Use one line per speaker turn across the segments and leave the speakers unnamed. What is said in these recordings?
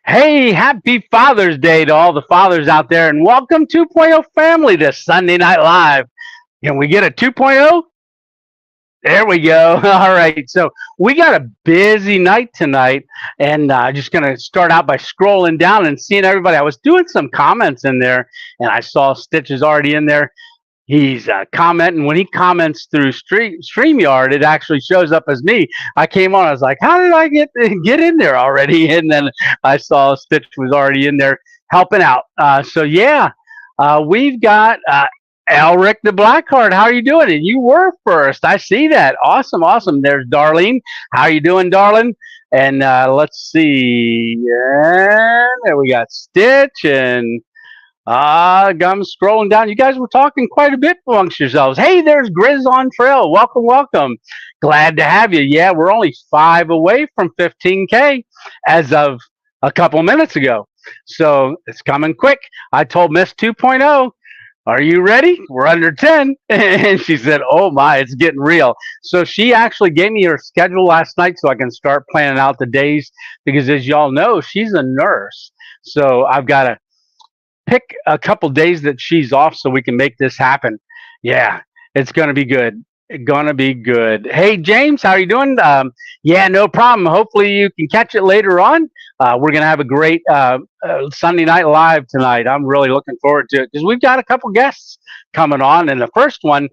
Hey, happy Father's Day to all the fathers out there, and welcome 2.0 family to Sunday Night Live. Can we get a 2.0? There we go. All right. So we got a busy night tonight, and just going to start out by scrolling down and seeing everybody. I was doing some comments in there, and I saw Stitch is already in there. He's commenting. When he comments through StreamYard, it actually shows up as me. I came on. I was like, "How did I get in there already?" And then I saw Stitch was already in there helping out. So yeah, we've got Elric the Blackheart. How are you doing? And you were first. I see that. Awesome, awesome. There's Darlene. How you doing, darling? And let's see. And there we got Stitch and I'm scrolling down. You guys were talking quite a bit amongst yourselves. Hey, there's Grizz on Trail. Welcome, welcome. Glad to have you. Yeah, we're only 5 away from 15K as of a couple minutes ago. So it's coming quick. I told Miss 2.0, are you ready? We're under 10. And she said, oh my, it's getting real. So she actually gave me her schedule last night so I can start planning out the days because as y'all know, she's a nurse. So I've got to pick a couple days that she's off so we can make this happen. Yeah, it's gonna be good. Gonna be good. Hey James, how are you doing? Yeah, no problem. Hopefully you can catch it later on. We're gonna have a great Sunday Night Live tonight. I'm really looking forward to it because we've got a couple guests coming on, and the first one,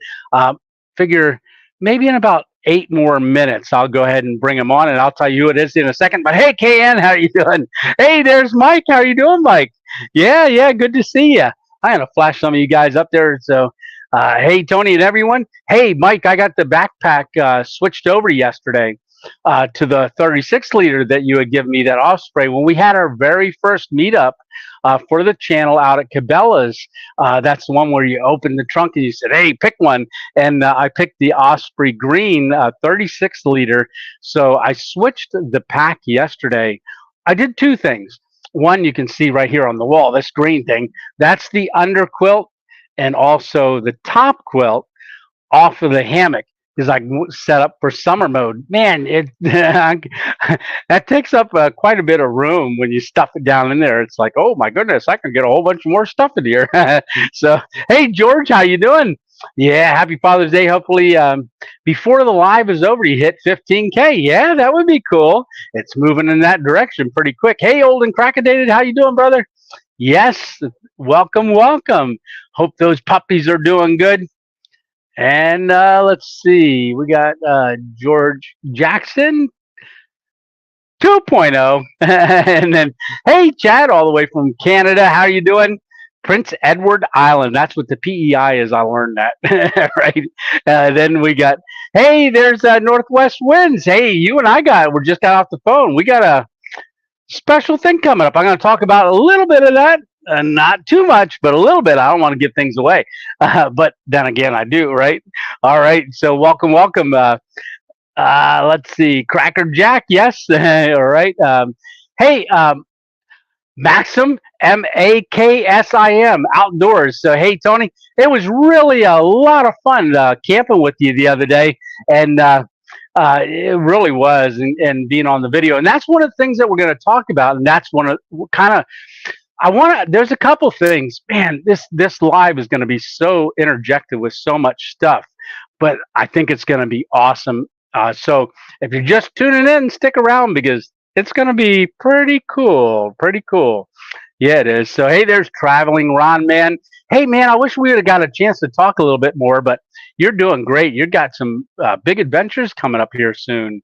figure maybe in about 8 more minutes, I'll go ahead and bring them on, and I'll tell you who it is in a second. But hey, KN, how are you doing? Hey, there's Mike. How are you doing, Mike? Yeah, yeah, good to see you. I'm gonna flash some of you guys up there. So, hey, Tony and everyone. Hey, Mike, I got the backpack switched over yesterday to the 36 liter that you had given me, that Osprey, when we had our very first meetup for the channel out at Cabela's. That's the one where you opened the trunk and you said, hey, pick one. And I picked the Osprey Green 36 liter. So I switched the pack yesterday. I did two things. One, you can see right here on the wall, this green thing, that's the under quilt, and also the top quilt off of the hammock is like set up for summer mode. Man, it that takes up quite a bit of room when you stuff it down in there. It's like, oh my goodness, I can get a whole bunch more stuff in here. So, hey George, how you doing? Yeah, happy Father's Day. Hopefully, before the live is over, you hit 15K. Yeah, that would be cool. It's moving in that direction pretty quick. Hey, old and crackedated, how you doing, brother? Yes, welcome, welcome. Hope those puppies are doing good. And let's see, we got George Jackson 2.0. And then, hey, Chad, all the way from Canada. How are you doing? Prince Edward Island. That's what the PEI is. I learned that. Right. Then we got, hey, there's Northwest Winds. Hey, you and we're just got off the phone. We got a special thing coming up. I'm going to talk about a little bit of that. Not too much, but a little bit. I don't want to give things away. But then again, I do, right? All right. So welcome, welcome. Let's see. Cracker Jack. Yes. All right. Hey, Maxim, Maksim Outdoors. So, hey, Tony, it was really a lot of fun camping with you the other day. And it really was, and being on the video. And that's one of the things that we're going to talk about. And that's one of kind of, there's a couple things. Man, this live is going to be so interjected with so much stuff. But I think it's going to be awesome. So if you're just tuning in, stick around because it's going to be pretty cool. Pretty cool. Yeah, it is. So, hey, there's Traveling Ron, man. Hey, man, I wish we would have got a chance to talk a little bit more, but you're doing great. You've got some big adventures coming up here soon.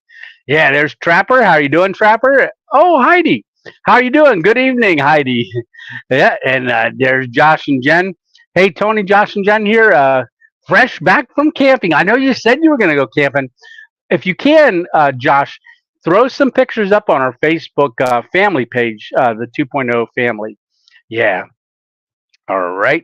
Yeah, there's Trapper. How are you doing, Trapper? Oh, Heidi. How are you doing? Good evening, Heidi. Yeah, and there's Josh and Jen. Hey, Tony, Josh and Jen here. Fresh back from camping. I know you said you were going to go camping. If you can, Josh, throw some pictures up on our Facebook family page, the 2.0 family. Yeah. All right.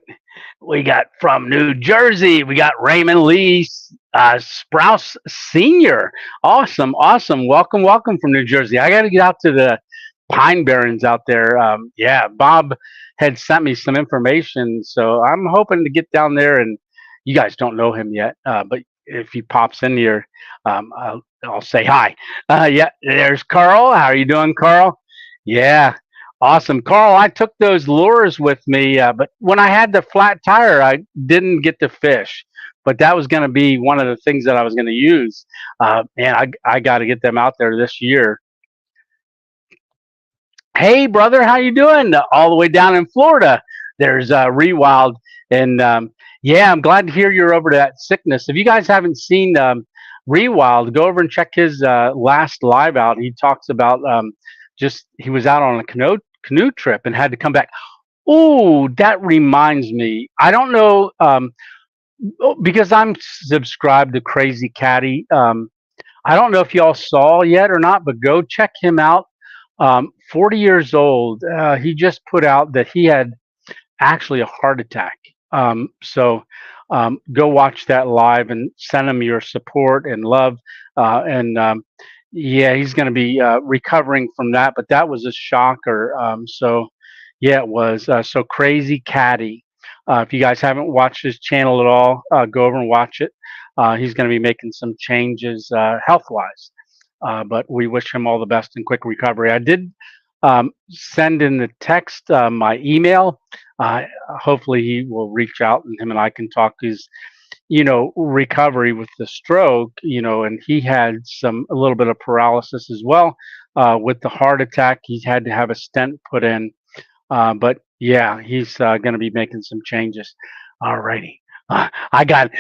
We got from New Jersey, we got Raymond Lee Sprouse Sr. Awesome. Awesome. Welcome. Welcome from New Jersey. I got to get out to the Pine Barrens out there. Yeah. Bob had sent me some information. So I'm hoping to get down there, and you guys don't know him yet, but if he pops in here, I'll say hi. Yeah, there's Carl. How are you doing, Carl? Yeah, Awesome. Carl, I took those lures with me, but when I had the flat tire, I didn't get to fish. But that was going to be one of the things that I was going to use. And I got to get them out there this year. Hey, brother, how you doing? All the way down in Florida. There's Rewild. And yeah, I'm glad to hear you're over to that sickness. If you guys haven't seen Rewild, go over and check his last live out. He talks about just he was out on a canoe trip and had to come back. Oh, that reminds me. I don't know because I'm subscribed to Crazy Caddy. I don't know if y'all saw yet or not, but go check him out. 40 years old. He just put out that he had actually a heart attack. So go watch that live and send him your support and love. And yeah, he's going to be recovering from that, but that was a shocker. So yeah, it was. So Crazy Caddy. If you guys haven't watched his channel at all, go over and watch it. He's going to be making some changes health wise. But we wish him all the best and quick recovery. I did send in the text my email. Hopefully he will reach out and him and I can talk his, recovery with the stroke, and he had a little bit of paralysis as well with the heart attack. He's had to have a stent put in. But yeah, he's going to be making some changes. All righty. I got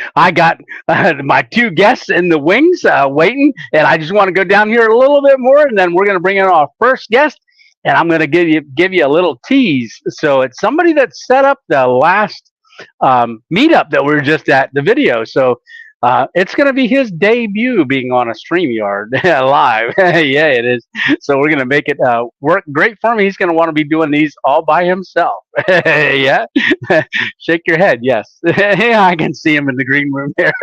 my two guests in the wings waiting, and I just want to go down here a little bit more, and then we're going to bring in our first guest, and I'm going to give you a little tease. So it's somebody that set up the last meetup that we were just at the video. So it's going to be his debut being on a StreamYard live. Yeah, it is. So we're going to make it work great for him. He's going to want to be doing these all by himself. Yeah. Shake your head. Yes. Yeah, I can see him in the green room there.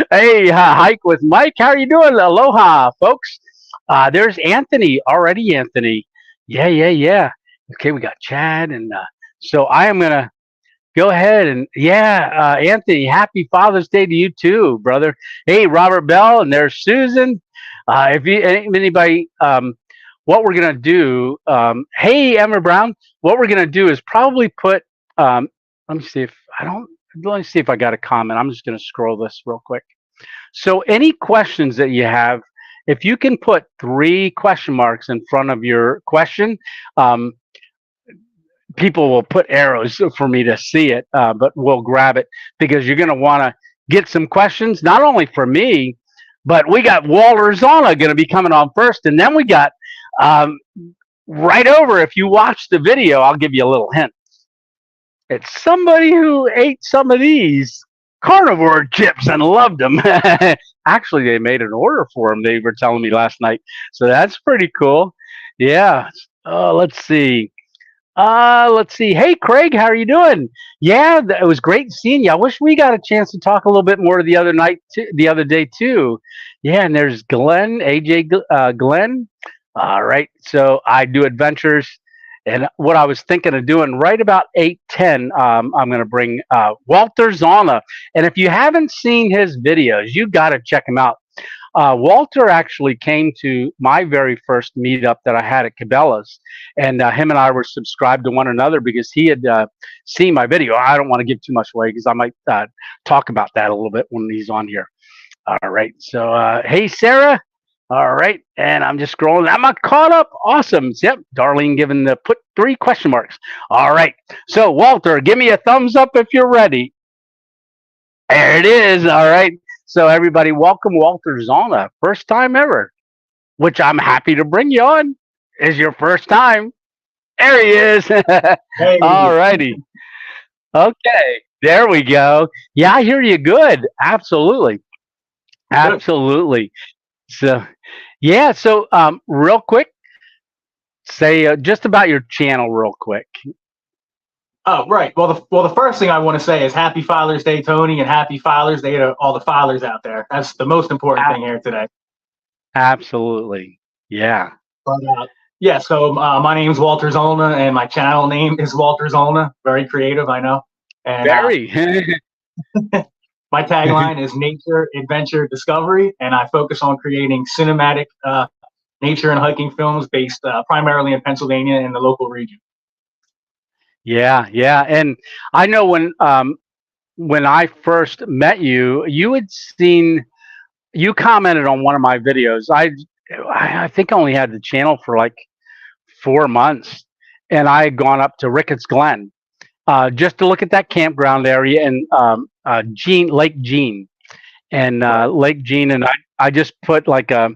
Hey, Hike with Mike. How are you doing? Aloha, folks. There's Anthony already. Anthony. Yeah. Okay, we got Chad. And so I am going to go ahead and Anthony, happy Father's Day to you too, brother. Hey, Robert Bell, and there's Susan. If anybody, what we're gonna do, hey, Emma Brown, what we're gonna do is probably put. Let me see if I got a comment. I'm just gonna scroll this real quick. So, any questions that you have, if you can put 3 question marks in front of your question. People will put arrows for me to see it, but we'll grab it because you're going to want to get some questions, not only for me, but we got Walter Zana going to be coming on first. And then we got right over, if you watch the video, I'll give you a little hint. It's somebody who ate some of these carnivore chips and loved them. Actually, they made an order for them, they were telling me last night. So that's pretty cool. Yeah. Let's see. Hey, Craig, how are you doing? Yeah, it was great seeing you. I wish we got a chance to talk a little bit more the other day too. Yeah, and there's Glenn, AJ, Glenn. All right, so I do adventures, and what I was thinking of doing right about 8:10, I'm going to bring Walter Zana, and if you haven't seen his videos, you got to check him out. Walter actually came to my very first meetup that I had at Cabela's, and him and I were subscribed to one another because he had seen my video. I don't want to give too much away because I might talk about that a little bit when he's on here. All right. So, hey, Sarah. All right. And I'm just scrolling. I'm caught up. Awesome. Yep. Darlene giving put 3 question marks. All right. So, Walter, give me a thumbs up if you're ready. There it is. All right. So everybody, welcome Walter Zana, first time ever, which I'm happy to bring you on. Is your first time? There he is. Hey. All righty. Okay, there we go. Yeah, I hear you good. Absolutely. So, yeah. So, real quick, say just about your channel, real quick.
Oh, right. Well, the first thing I want to say is Happy Father's Day, Tony, and Happy Father's Day to all the fathers out there. That's the most important thing here today.
Absolutely. Yeah.
But, yeah. So my name's Walter Zolna, and my channel name is Walter Zolna. Very creative, I know. And
very.
My tagline is Nature, Adventure, Discovery, and I focus on creating cinematic nature and hiking films based primarily in Pennsylvania and the local region.
Yeah, yeah. And I know when I first met you, you commented on one of my videos. I think I only had the channel for like 4 months, and I had gone up to Ricketts Glen just to look at that campground area and Lake Jean and
Right.
Lake Jean, and I just put like a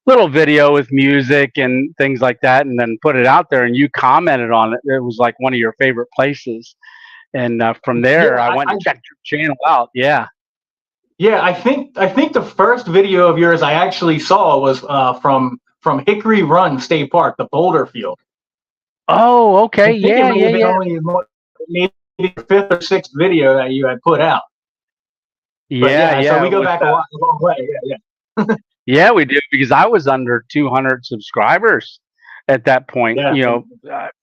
little video with music and things like that, and then put it out there. And you commented on it. It was like one of your favorite places, and from there
Yeah,
I went and checked your channel out. Yeah.
yeah. I think the first video of yours I actually saw was from Hickory Run State Park, the Boulder Field.
Oh, okay.
I think
Yeah,
it may
yeah,
have been
yeah.
only maybe the fifth or sixth video that you had put out. But
Yeah,
so
yeah.
we
It
go
was,
back a long way. Yeah, yeah.
yeah, we do because I was under 200 subscribers at that point.
Yeah.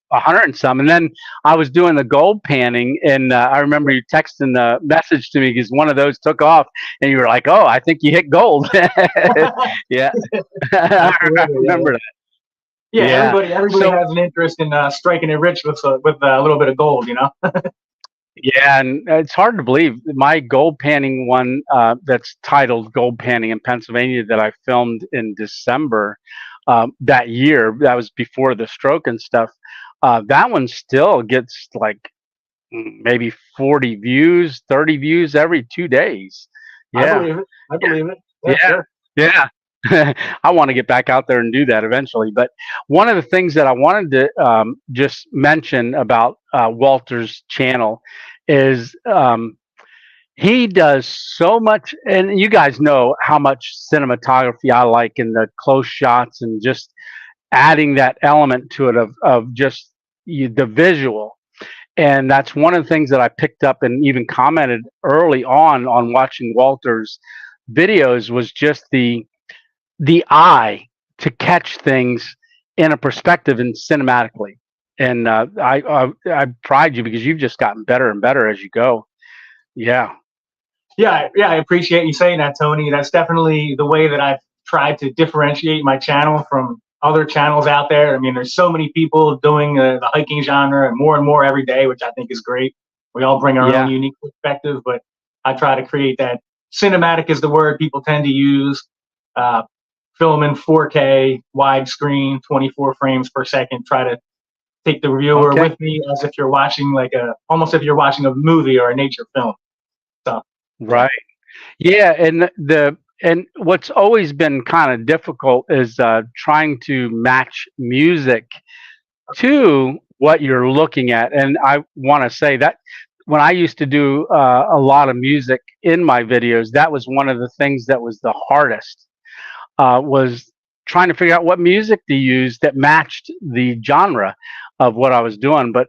100 and some, and then I was doing the gold panning, and I remember you texting the message to me because one of those took off, and you were like, "Oh, I think you hit gold." Yeah, I remember that.
Yeah,
Yeah.
everybody
So
has an interest in striking it rich with a little bit of gold, you know.
yeah, and it's hard to believe my gold panning one that's titled "Gold Panning in Pennsylvania" that I filmed in December that year. That was before the stroke and stuff. That one still gets like maybe 40 views, 30 views every 2 days.
I
Yeah,
believe it. I believe it. Yeah,
yeah,
sure.
yeah. I want to get back out there and do that eventually. But one of the things that I wanted to just mention about Walter's channel is he does so much, and you guys know how much cinematography I like in the close shots and just adding that element to it of just the visual. And that's one of the things that I picked up and even commented early on watching Walter's videos was just the eye to catch things in a perspective and cinematically. And I pride you because you've just gotten better and better as you go. Yeah.
Yeah, yeah. I appreciate you saying that, Tony. That's definitely the way that I've tried to differentiate my channel from other channels out there. I mean, there's so many people doing the hiking genre and more every day, which I think is great. We all bring our own
Yeah.
unique perspective, but I try to create that cinematic is the word people tend to use. Film in 4K, widescreen, 24 frames per second. Try to take the viewer
Okay.
with me as if you're watching almost if you're watching a movie or a nature film. So
Right. Yeah. And what's always been kind of difficult is trying to match music to what you're looking at. And I want to say that when I used to do a lot of music in my videos, that was one of the things that was the hardest. Was trying to figure out what music to use that matched the genre of what I was doing. But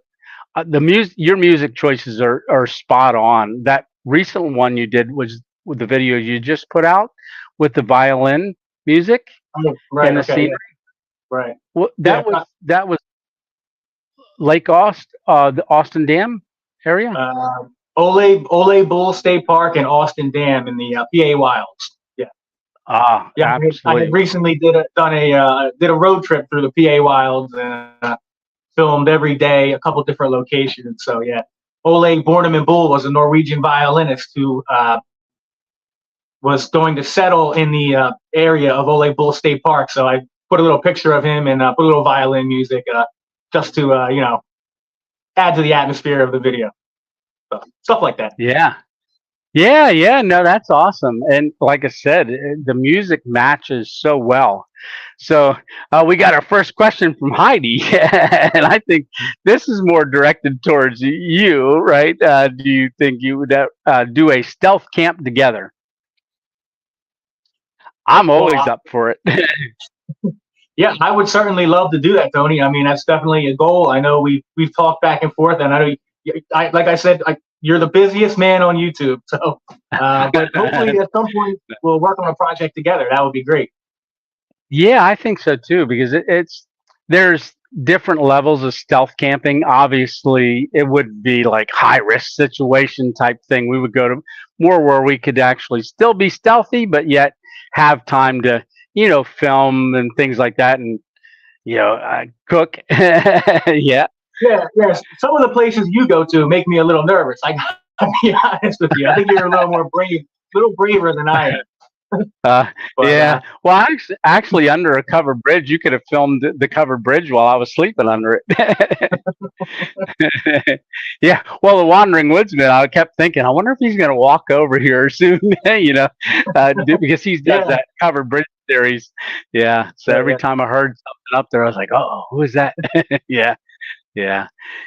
your music choices are spot on. That recent one you did was with the video you just put out with the violin music
right,
and the
okay,
scenery.
yeah, right.
Well,
Yeah,
that was Lake the Austin Dam area.
Ole Bull State Park and Austin Dam in the PA Wilds. Yeah, yeah. I
Absolutely.
had recently did a road trip through the PA Wilds and filmed every day a couple different locations. So yeah, Ole Bornemann Bull was a Norwegian violinist who was going to settle in the area of Ole Bull State Park. So I put a little picture of him and put a little violin music just to add to the atmosphere of the video. So, stuff like that.
Yeah. Yeah, yeah, no, that's awesome. And like I said, the music matches so well. So we got our first question from Heidi, and I think this is more directed towards you, right? Do you think you would do a stealth camp together? I'm always
Well,
up for it.
yeah, I would certainly love to do that, Tony. I mean, that's definitely a goal. I know we've talked back and forth, and I know, like I said, you're the busiest man on YouTube. So, but hopefully at some point we'll work on a project together. That would be great.
Yeah, I think so too, because there's different levels of stealth camping. Obviously, it would be like high risk situation type thing. We would go to more where we could actually still be stealthy, but yet have time to film and things like that, and cook. Yeah.
Yeah. Some of the places you go to make me a little nervous. I gotta be honest with you. I think you're a little more brave, a little braver than I am.
Uh,
But
yeah. Well, actually, under a covered bridge, you could have filmed the covered bridge while I was sleeping under it. Yeah. Well, the Wandering Woodsman, I kept thinking, I wonder if he's going to walk over here soon, because he does
yeah,
that covered bridge series. Yeah. So every
yeah.
time I heard something up there, I was like, oh, who is that? Yeah. Yeah.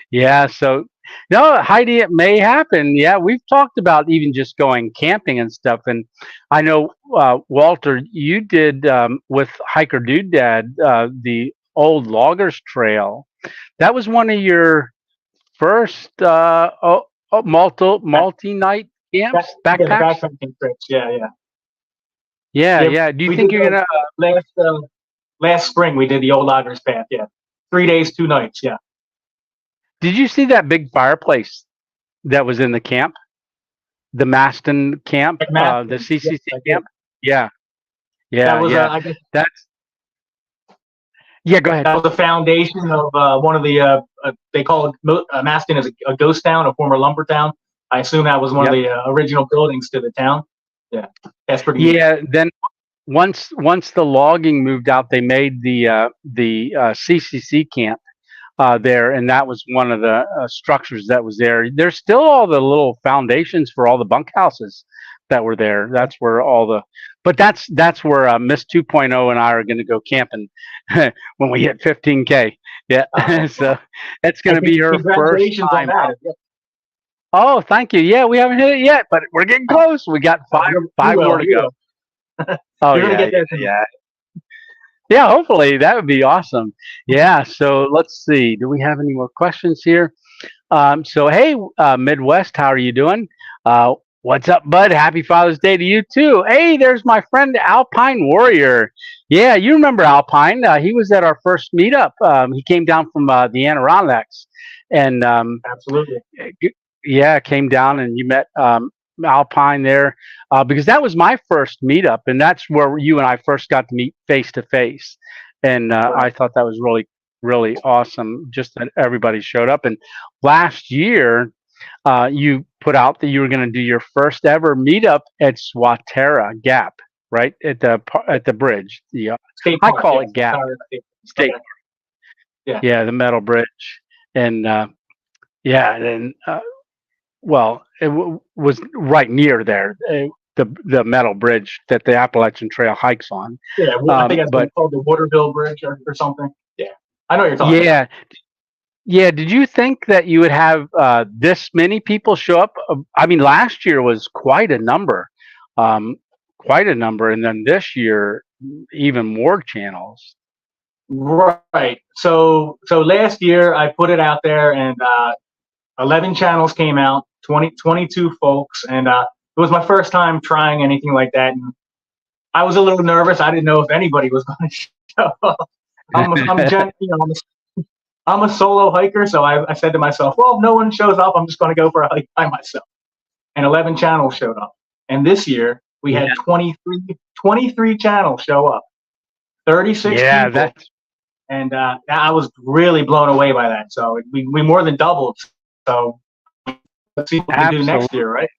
Yeah. So, no, Heidi, it may happen. Yeah. We've talked about even just going camping and stuff. And I know, Walter, you did with Hiker Dude Dad, the old Loggers Trail. That was one of your first
Back,
multi night camps,
yeah, the
backpacks.
backpacking trips. Yeah.
Yeah.
Yeah,
Yeah. Do you
we
think
did
you're
those
going to?
last spring. We did the old Loggers Path. Yeah, 3 days, 2 nights. Yeah,
Did you see that big fireplace that was in the camp? The Maston camp,
at
the
Masters. Yes,
CCC
I did.
camp? Yeah.
That
Yeah.
was
Yeah.
I guess
That's, yeah. Go ahead.
that was the foundation of one of the they call it Maston is a ghost town, a former lumber town. I assume that was one of
Yep.
the original buildings to the town. Yeah, that's pretty neat.
Yeah. Then once the logging moved out, they made the CCC camp there, and that was one of the structures that was there. There's still all the little foundations for all the bunkhouses that were there. That's where but that's where Miss 2.0 and I are going to go camping when we hit 15K. Yeah, so it's going to be her first
Congratulations on
time out.
that. Yeah,
Oh, thank you. Yeah, we haven't hit it yet, but we're getting close. We got five
you
five more
will.
to
You
go.
will.
Oh
You're gonna
yeah,
get there.
yeah. Yeah, hopefully that would be awesome. Yeah, so let's see. Do we have any more questions here? So hey, Midwest, how are you doing? What's up, bud? Happy Father's Day to you too. Hey, there's my friend Alpine Warrior. Yeah, you remember Alpine? He was at our first meetup. He came down from the Adirondacks, and
Absolutely.
yeah, came down and you met Alpine there, because that was my first meetup, and that's where you and I first got to meet face to face. And
Right.
I thought that was really, really awesome, just that everybody showed up. And last year, you put out that you were going to do your first ever meetup at Swatera Gap, right at the bridge.
State
I
Park.
call
Yes.
it Gap State.
Okay. Yeah.
Yeah, the metal bridge, and yeah, and well, was right near there, the metal bridge that the Appalachian Trail hikes on.
Yeah. Well, I think that's
But
called the Waterville Bridge or something. Yeah. I know what you're talking about.
yeah, yeah. Did you think that you would have this many people show up? I mean, last year was um, quite a number, and then this year even more channels.
Right. So last year I put it out there and 11 channels came out, 22 folks, and it was my first time trying anything like that. And I was a little nervous. I didn't know if anybody was going to show up. I'm a solo hiker, so I said to myself, well, if no one shows up, I'm just going to go for a hike by myself. And 11 channels showed up. And this year we had 23 channels show up, 36
Yeah,
people.
that's
And I was really blown away by that. So we more than doubled. So let's see what we do
absolutely.
next year, right?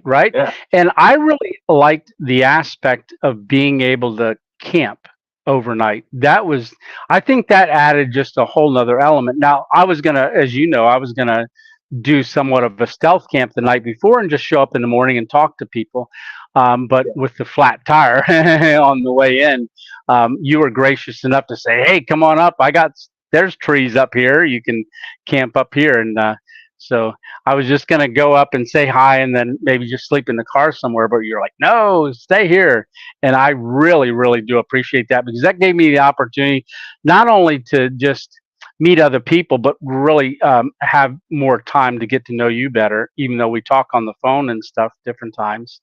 Right.
Yeah.
And I really liked the aspect of being able to camp overnight. I think that added just a whole nother element. Now, I was going to, as you know, I was going to do somewhat of a stealth camp the night before and just show up in the morning and talk to people. But with the flat tire on the way in, you were gracious enough to say, hey, come on up. There's trees up here. You can camp up here. And so I was just going to go up and say hi and then maybe just sleep in the car somewhere. But you're like, no, stay here. And I really, really do appreciate that, because that gave me the opportunity not only to just meet other people, but really have more time to get to know you better, even though we talk on the phone and stuff different times,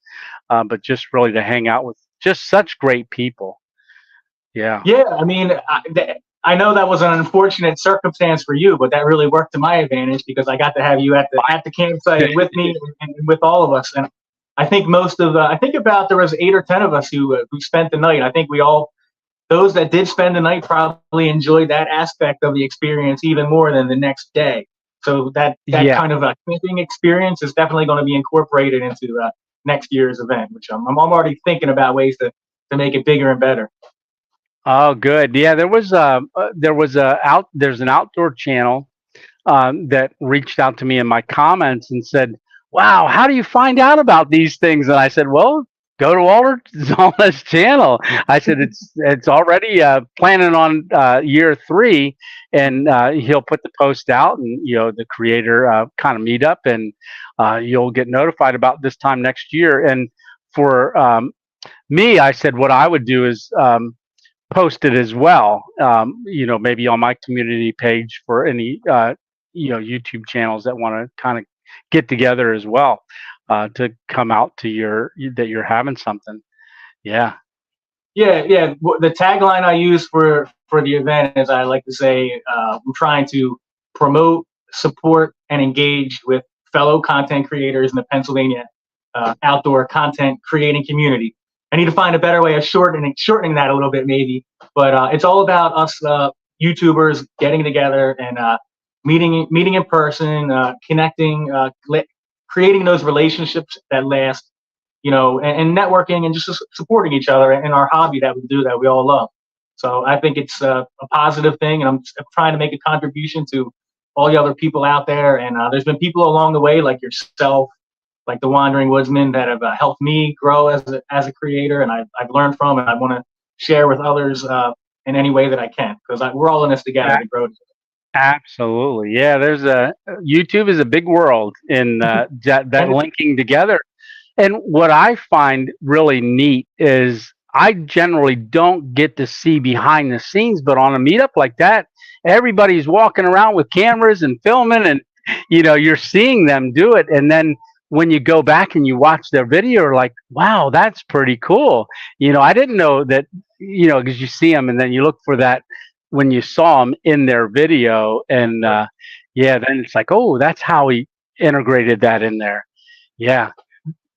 but just really to hang out with just such great people. Yeah.
Yeah. I mean, I know that was an unfortunate circumstance for you, but that really worked to my advantage because I got to have you at the campsite with me and with all of us. And I think most of I think about there was 8 or 10 of us who spent the night. I think we all, those that did spend the night probably enjoyed that aspect of the experience even more than the next day. So that
Yeah.
kind of a camping experience is definitely going to be incorporated into next year's event, which I'm already thinking about ways to make it bigger and better.
Oh, good. Yeah, there's an outdoor channel that reached out to me in my comments and said, "Wow, how do you find out about these things?" And I said, "Well, go to Walter Zollner's channel." I said, "It's already planning on year 3, and he'll put the post out, and the creator kind of meet up, and you'll get notified about this time next year." And for me, I said what I would do is post it as well. Maybe on my community page for any YouTube channels that want to kind of get together as well to come out to that you're having something. Yeah.
Yeah. The tagline I use for the event is, I like to say, I'm trying to promote, support, and engage with fellow content creators in the Pennsylvania outdoor content creating community. I need to find a better way of shortening that a little bit, maybe. But it's all about us YouTubers getting together and meeting in person, connecting, creating those relationships that last, and networking and just supporting each other in our hobby that we do, that we all love. So I think it's a positive thing, and I'm trying to make a contribution to all the other people out there. And there's been people along the way, like yourself, like the Wandering Woodsman, that have helped me grow as a creator, and I've learned from, and I want to share with others in any way that I can, because we're all in this together to grow.
Absolutely. Yeah, YouTube is a big world in that linking together. And what I find really neat is I generally don't get to see behind the scenes, but on a meetup like that, everybody's walking around with cameras and filming, and you're seeing them do it. And then when you go back and you watch their video, you're like, wow, that's pretty cool. I didn't know that, because you see them and then you look for that when you saw them in their video. And yeah, then it's like, oh, that's how he integrated that in there. Yeah.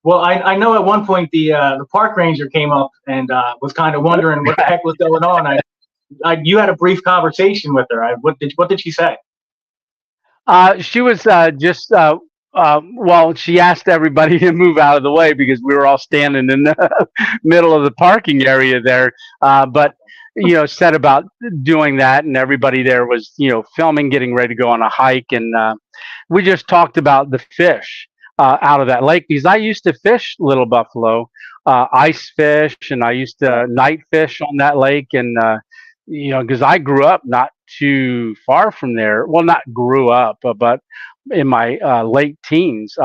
Well, I know at one point the park ranger came up and was kind of wondering what the heck was going on. You had a brief conversation with her. What did she say?
She was just well, she asked everybody to move out of the way because we were all standing in the middle of the parking area there. But said about doing that, and everybody there was filming, getting ready to go on a hike, and we just talked about the fish out of that lake, because I used to fish little buffalo, ice fish, and I used to night fish on that lake, and because I grew up not too far from there. Well, not grew up, but in my late teens,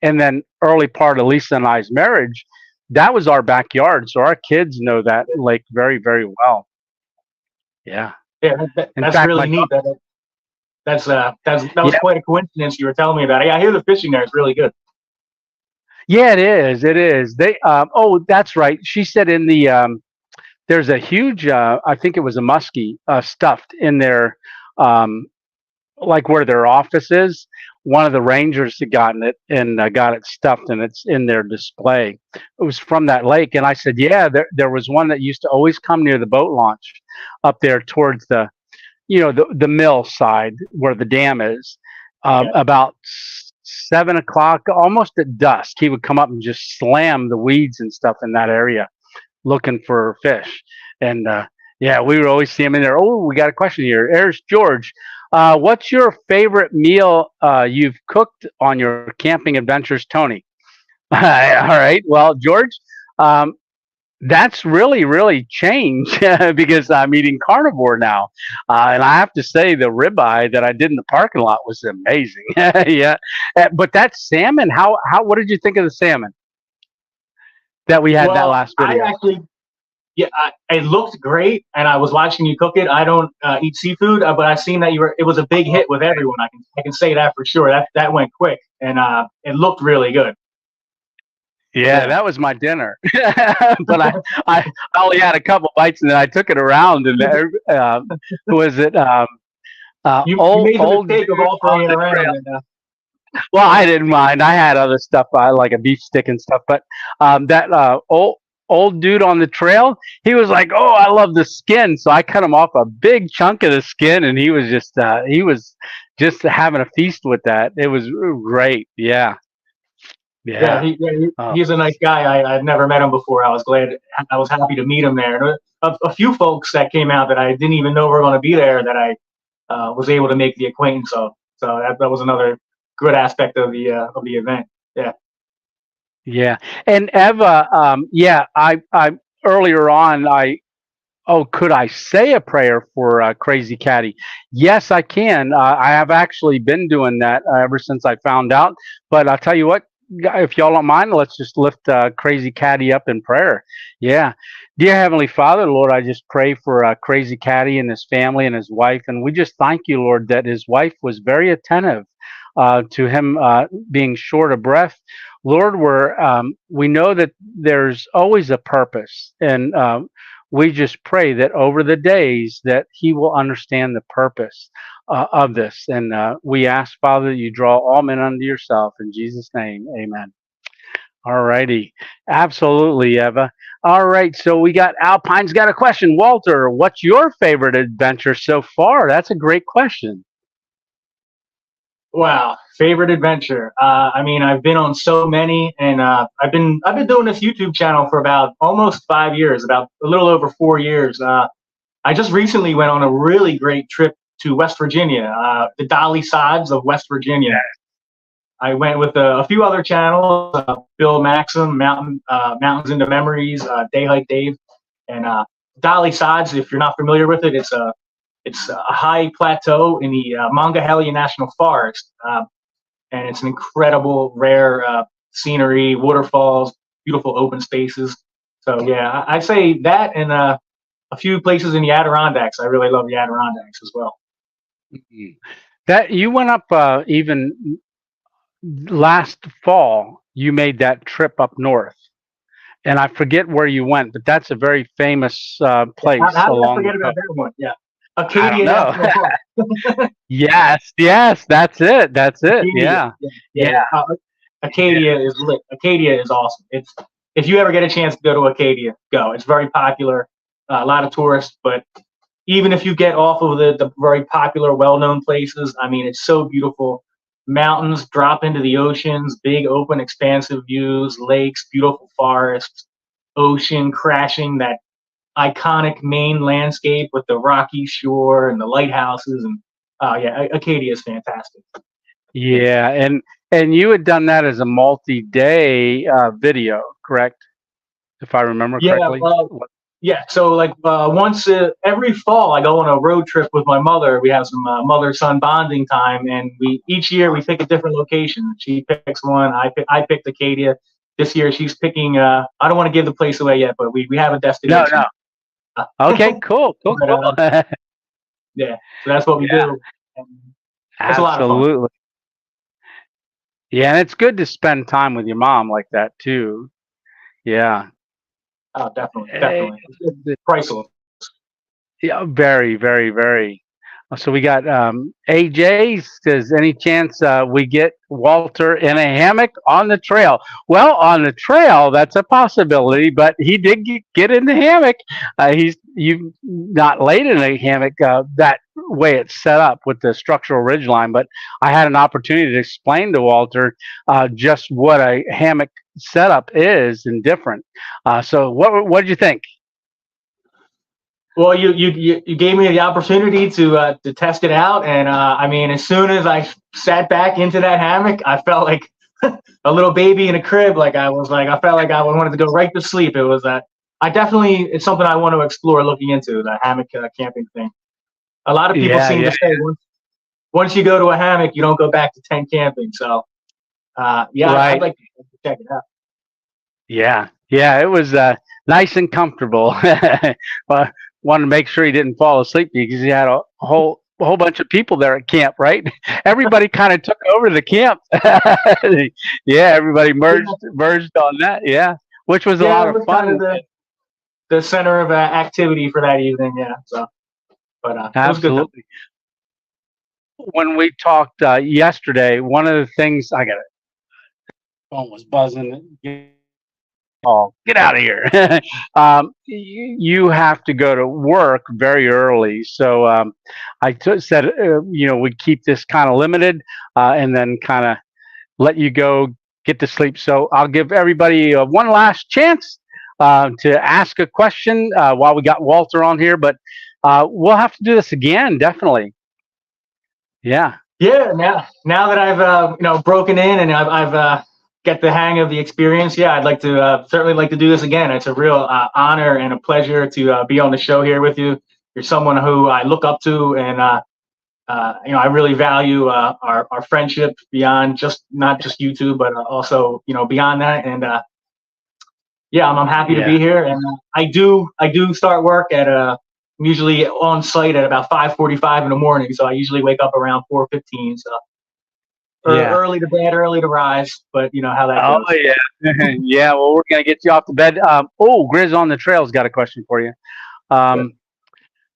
and then early part of Lisa and I's marriage, that was our backyard. So our kids know that lake very, very well. Yeah.
Yeah, that's fact, really neat. That was quite a coincidence you were telling me about. I hear the fishing there is really good.
Yeah, it is. It is. That's right. She said in the there's a huge I think it was a muskie stuffed in there, like where their office is. One of the rangers had gotten it and got it stuffed, and it's in their display. It was from that lake, and I said, yeah, there was one that used to always come near the boat launch up there towards the the mill side where the dam is. About 7 o'clock, almost at dusk, he would come up and just slam the weeds and stuff in that area looking for fish. And yeah, we would always see him in there. Oh, we got a question here. There's George. What's your favorite meal you've cooked on your camping adventures, Tony? All right. Well, George, that's really, really changed because I'm eating carnivore now. And I have to say the ribeye that I did in the parking lot was amazing. Yeah. But that salmon, what did you think of the salmon that we had that last video?
It looked great, and I was watching you cook it. I don't eat seafood, but I've seen that it was a big hit with everyone. I can say that for sure. That went quick, and it looked really good.
Yeah, that was my dinner. But I only had a couple bites, and then I took it around. And who was it?
You made the mistake of offering it around.
Well, I didn't mind. I had other stuff, like a beef stick and stuff. But that old dude on the trail, he was like, "Oh, I love the skin." So I cut him off a big chunk of the skin, and he was just having a feast with that. It was great. Yeah,
Yeah,
yeah. Oh,
he's a nice guy. I've never met him before. I was happy to meet him there. And a few folks that came out that I didn't even know were going to be there that I was able to make the acquaintance of. So that was another good aspect of the event. Yeah.
yeah. And Eva, yeah, I earlier on, oh, could I say a prayer for Crazy Caddy? Yes, I can. I have actually been doing that ever since I found out. But I'll tell you what, if y'all don't mind, let's just lift Crazy Caddy up in prayer. Yeah. Dear Heavenly Father, Lord, I just pray for Crazy Caddy and his family and his wife. And we just thank you, Lord, that his wife was very attentive to him being short of breath. Lord, we know that there's always a purpose. And we just pray that over the days that he will understand the purpose of this. And we ask, Father, that you draw all men unto yourself. In Jesus' name, amen. All righty. Absolutely, Eva. All right. So we got Alpine's got a question. Walter, what's your favorite adventure so far? That's a great question.
Wow, favorite adventure. I mean, I've been on so many, and I've been doing this YouTube channel for about almost 5 years, about a little over 4 years. I just recently went on a really great trip to West Virginia, the Deliciots of West Virginia. I went with a few other channels, Bill Maxim, Mountains into Memories, Day Hike Dave, and Deliciots. If you're not familiar with it, it's a high plateau in the Monongahela National Forest, and it's an incredible, rare scenery, waterfalls, beautiful open spaces. So yeah, I say that, and a few places in the Adirondacks. I really love the Adirondacks as well.
Mhm. That you went up even last fall. You made that trip up north, and I forget where you went, but that's a very famous place
How did I
along the
forget about
coast.
that one? Yeah,
I don't
Acadia
know.
National Park.
Yes, yes, that's it. That's it.
Acadia,
Yeah,
yeah, yeah.
yeah, yeah.
Acadia is lit. Acadia is awesome. It's if you ever get a chance to go to Acadia, go. It's very popular, a lot of tourists, but even if you get off of the very popular, well-known places, I mean, it's so beautiful. Mountains drop into the oceans, big, open, expansive views, lakes, beautiful forests, ocean crashing, that iconic Maine landscape with the rocky shore and the lighthouses. And yeah, Acadia is fantastic.
Yeah, and you had done that as a multi-day video, correct? If I remember
Yeah,
correctly.
yeah. So like once every fall, I go on a road trip with my mother. We have some mother-son bonding time, and we each year we pick a different location. She picks one. I picked Acadia. This year she's picking. I don't want to give the place away yet, but we have a
No,
destination.
no. Okay, cool, cool,
But
cool.
yeah, so that's what we
Yeah,
do. And it's a lot of fun.
absolutely. Yeah, and it's good to spend time with your mom like that too. Yeah.
Oh, definitely,
Eh,
definitely. It's priceless.
Yeah, very, very, very. So we got AJ says, any chance we get Walter in a hammock on the trail? Well, on the trail, that's a possibility, but he did get in the hammock. He's you not laid in a hammock that way it's set up with the structural ridge line, but I had an opportunity to explain to Walter just what a hammock setup is and different. So what did you think?
Well, you gave me the opportunity to test it out, and I mean, as soon as I sat back into that hammock, I felt like a little baby in a crib. I felt like I wanted to go right to sleep. It was I definitely it's something I want to explore, looking into the hammock camping thing. A lot of people
Yeah,
seem to
yeah.
say once you go to a hammock, you don't go back to tent camping. So yeah, I'd
Right.
like to check it out.
Yeah, yeah, it was nice and comfortable. Well, wanted to make sure he didn't fall asleep because he had a whole bunch of people there at camp, right? Everybody kind of took over the camp. Yeah, everybody
Yeah,
merged on that. Yeah, which was a
yeah,
lot
it
of
was kind of
fun.
the center of activity for that evening. Yeah, so but it was good.
Absolutely. when we talked yesterday, one of the things I got phone was buzzing. Oh, get out of here. You have to go to work very early. So said, we keep this kind of limited and then kind of let you go get to sleep. So I'll give everybody one last chance to ask a question while we got Walter on here, but we'll have to do this again, definitely. Yeah.
Yeah. Now that I've broken in and I've get the hang of the experience, yeah, I'd like to certainly like to do this again. It's a real honor and a pleasure to be on the show here with you. You're someone who I look up to, and I really value our friendship beyond not just YouTube, but also beyond that. And yeah, I'm happy to be here. And I do start work at usually on site at about 5:45 in the morning. So I usually wake up around 4:15. So early to bed, early to rise. But you know how that goes.
Oh yeah, yeah. Well, we're gonna get you off the bed. Grizz on the Trail's got a question for you.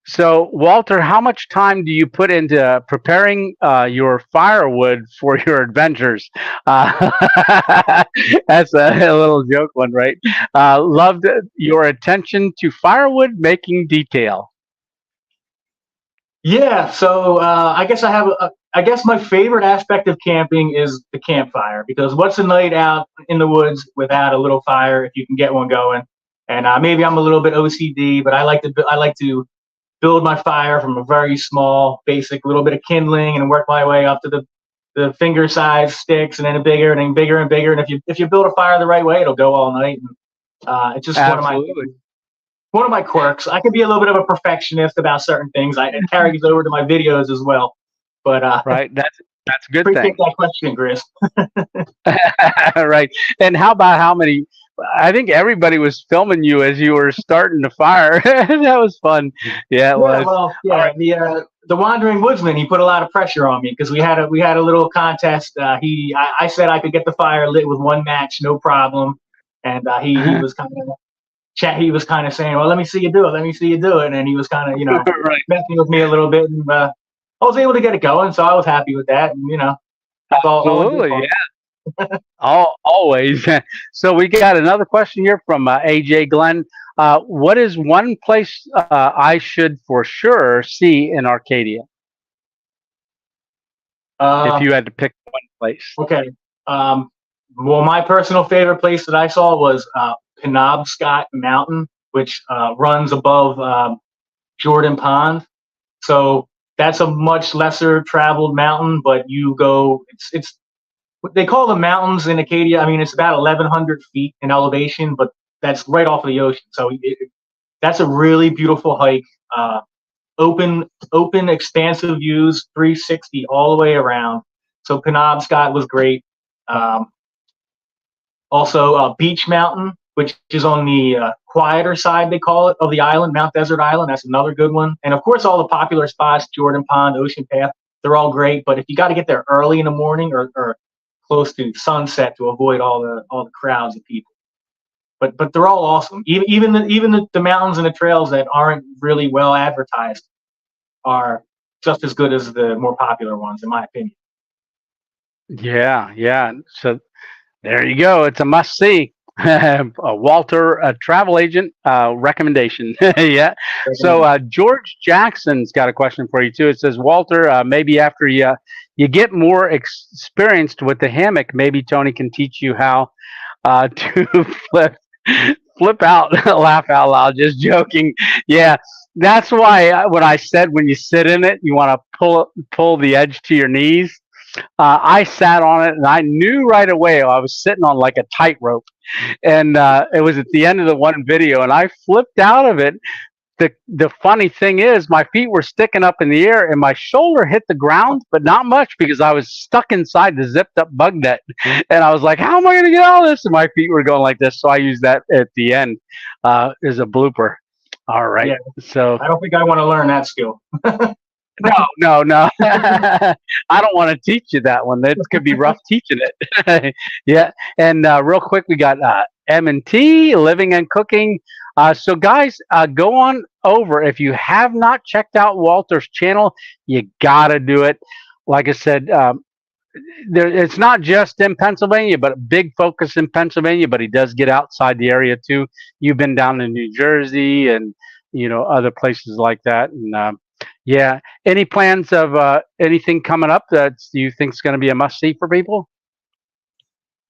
So, Walter, how much time do you put into preparing your firewood for your adventures? That's a little joke one, right? Loved your attention to firewood making detail.
Yeah, so I guess I guess my favorite aspect of camping is the campfire, because what's a night out in the woods without a little fire if you can get one going? And maybe I'm a little bit OCD, but I like to build my fire from a very small, basic little bit of kindling and work my way up to the finger size sticks, and then bigger and then bigger and bigger. And if you build a fire the right way, it'll go all night. And it's just one of my quirks. I can be a little bit of a perfectionist about certain things. It carries over to my videos as well. But
right, that's a good
appreciate
thing.
that question, Chris.
Right. And how about how many? I think everybody was filming you as you were starting the fire. That was fun. Yeah, it was.
Well, yeah. The Wandering Woodsman, he put a lot of pressure on me because we had a little contest. I said I could get the fire lit with one match, no problem, and he was kind of. He was kind of saying, "Well, let me see you do it. Let me see you do it." And he was kind of,
Right.
messing with me a little bit, and I was able to get it going, so I was happy with that. And
Absolutely, yeah. Always. So we got another question here from AJ Glenn. What is one place I should for sure see in Arcadia? If you had to pick one place.
Okay. Well, my personal favorite place that I saw was Penobscot Mountain, which runs above Jordan Pond. So that's a much lesser traveled mountain, but you go. It's they call them mountains in Acadia. I mean, it's about 1,100 feet in elevation, but that's right off of the ocean. So that's a really beautiful hike. Open, expansive views, 360 all the way around. So Penobscot was great. Also, Beach Mountain, which is on the quieter side, they call it, of the island, Mount Desert Island. That's another good one. And of course, all the popular spots, Jordan Pond, Ocean Path, they're all great. But if you got to get there early in the morning or close to sunset to avoid all the crowds of people. But they're all awesome. Even the mountains and the trails that aren't really well advertised are just as good as the more popular ones, in my opinion.
Yeah, yeah. So there you go. It's a must see. Walter, a travel agent recommendation. Yeah. So George Jackson's got a question for you too. It says, Walter, maybe after you get more experienced with the hammock, maybe Tony can teach you how to flip out, laugh out loud. Just joking. Yeah. That's why when I said when you sit in it, you want to pull the edge to your knees. I sat on it and I knew right away I was sitting on like a tightrope, and it was at the end of the one video, and I flipped out of it. The funny thing is, my feet were sticking up in the air, and my shoulder hit the ground, but not much because I was stuck inside the zipped up bug net, and I was like, "How am I going to get out of this?" And my feet were going like this, so I used that at the end as a blooper. All right, yeah. So
I don't think I want to learn that skill.
No. I don't want to teach you that one. It could be rough teaching it. Yeah. And real quick, we got M&T, Living and Cooking. So guys, go on over. If you have not checked out Walter's channel, you got to do it. like I said, it's not just in Pennsylvania, but a big focus in Pennsylvania. But he does get outside the area too. You've been down in New Jersey and other places like that. And yeah, any plans of anything coming up that you think is going to be a must see for people?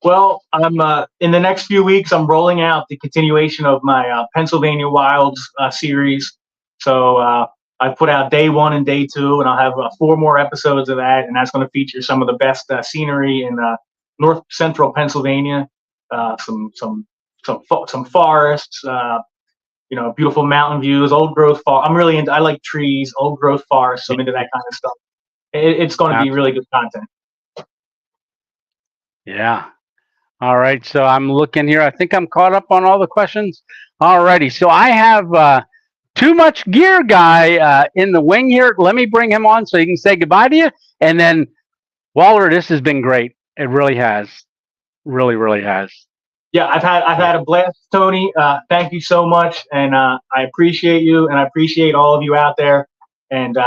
Well, I'm in the next few weeks. I'm rolling out the continuation of my Pennsylvania Wilds series. So I put out day 1 and day 2, and I'll have 4 more episodes of that, and that's going to feature some of the best scenery in north central Pennsylvania. Some forests, beautiful mountain views, old growth forest. I'm really into. I like trees, old growth forests. So I'm into that kind of stuff. It's going to be really good content.
Yeah. All right, so I'm looking here. I think I'm caught up on all the questions. All righty, so I have Too Much Gear guy in the wing here. Let me bring him on so he can say goodbye to you. And then, Walter, this has been great. It really has. Really, really has.
Yeah, I've had a blast, Tony. Thank you so much, and I appreciate you, and I appreciate all of you out there. And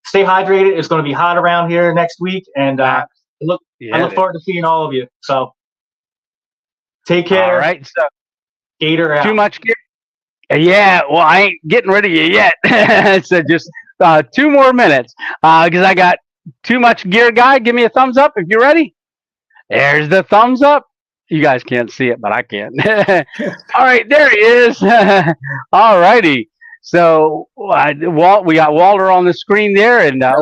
stay hydrated. It's going to be hot around here next week, and I look forward to seeing all of you. So. Take care.
All right. So,
Gator out.
Too Much Gear. Yeah. Well, I ain't getting rid of you yet. So just 2 more minutes because I got Too Much Gear guy. Give me a thumbs up if you're ready. There's the thumbs up. You guys can't see it, but I can. All right. There he is. All righty. So we got Walter on the screen there, and I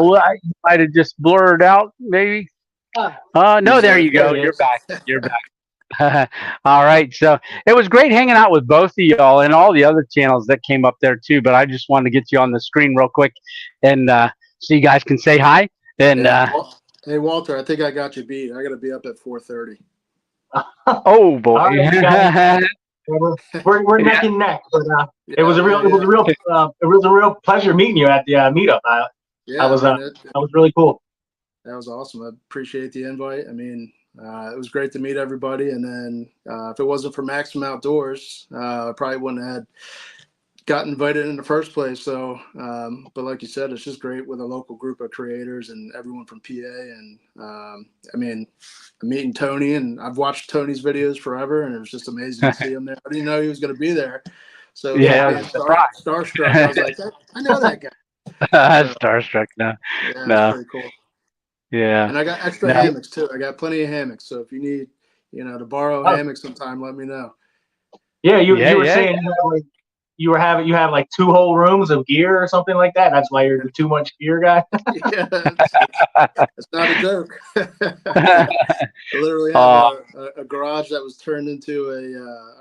might have just blurred out maybe. No, there you go. You're back. You're back. All right, so it was great hanging out with both of y'all and all the other channels that came up there too, but I just wanted to get you on the screen real quick and so you guys can say hi. And
hey Walter, I think I got you beat. I got to be up at 4:30.
Oh boy. Right,
we're neck and neck, but it was a real pleasure meeting you at the meetup. That was really cool.
That was awesome. I appreciate the invite. I mean, it was great to meet everybody, and then if it wasn't for Maximum Outdoors, I probably wouldn't have got invited in the first place. So, but like you said, it's just great with a local group of creators and everyone from PA. And I mean, I'm meeting Tony, and I've watched Tony's videos forever, and it was just amazing to see him there. I didn't know he was going to be there. So starstruck. I was like, I know that guy.
Starstruck. No.
Pretty cool.
Yeah.
And I got extra hammocks too. I got plenty of hammocks. So if you need, to borrow hammocks sometime, let me know.
Yeah, you were saying you have like 2 whole rooms of gear or something like that. That's why you're the Too Much Gear guy.
Yeah, it's not a joke. I literally have a garage that was turned into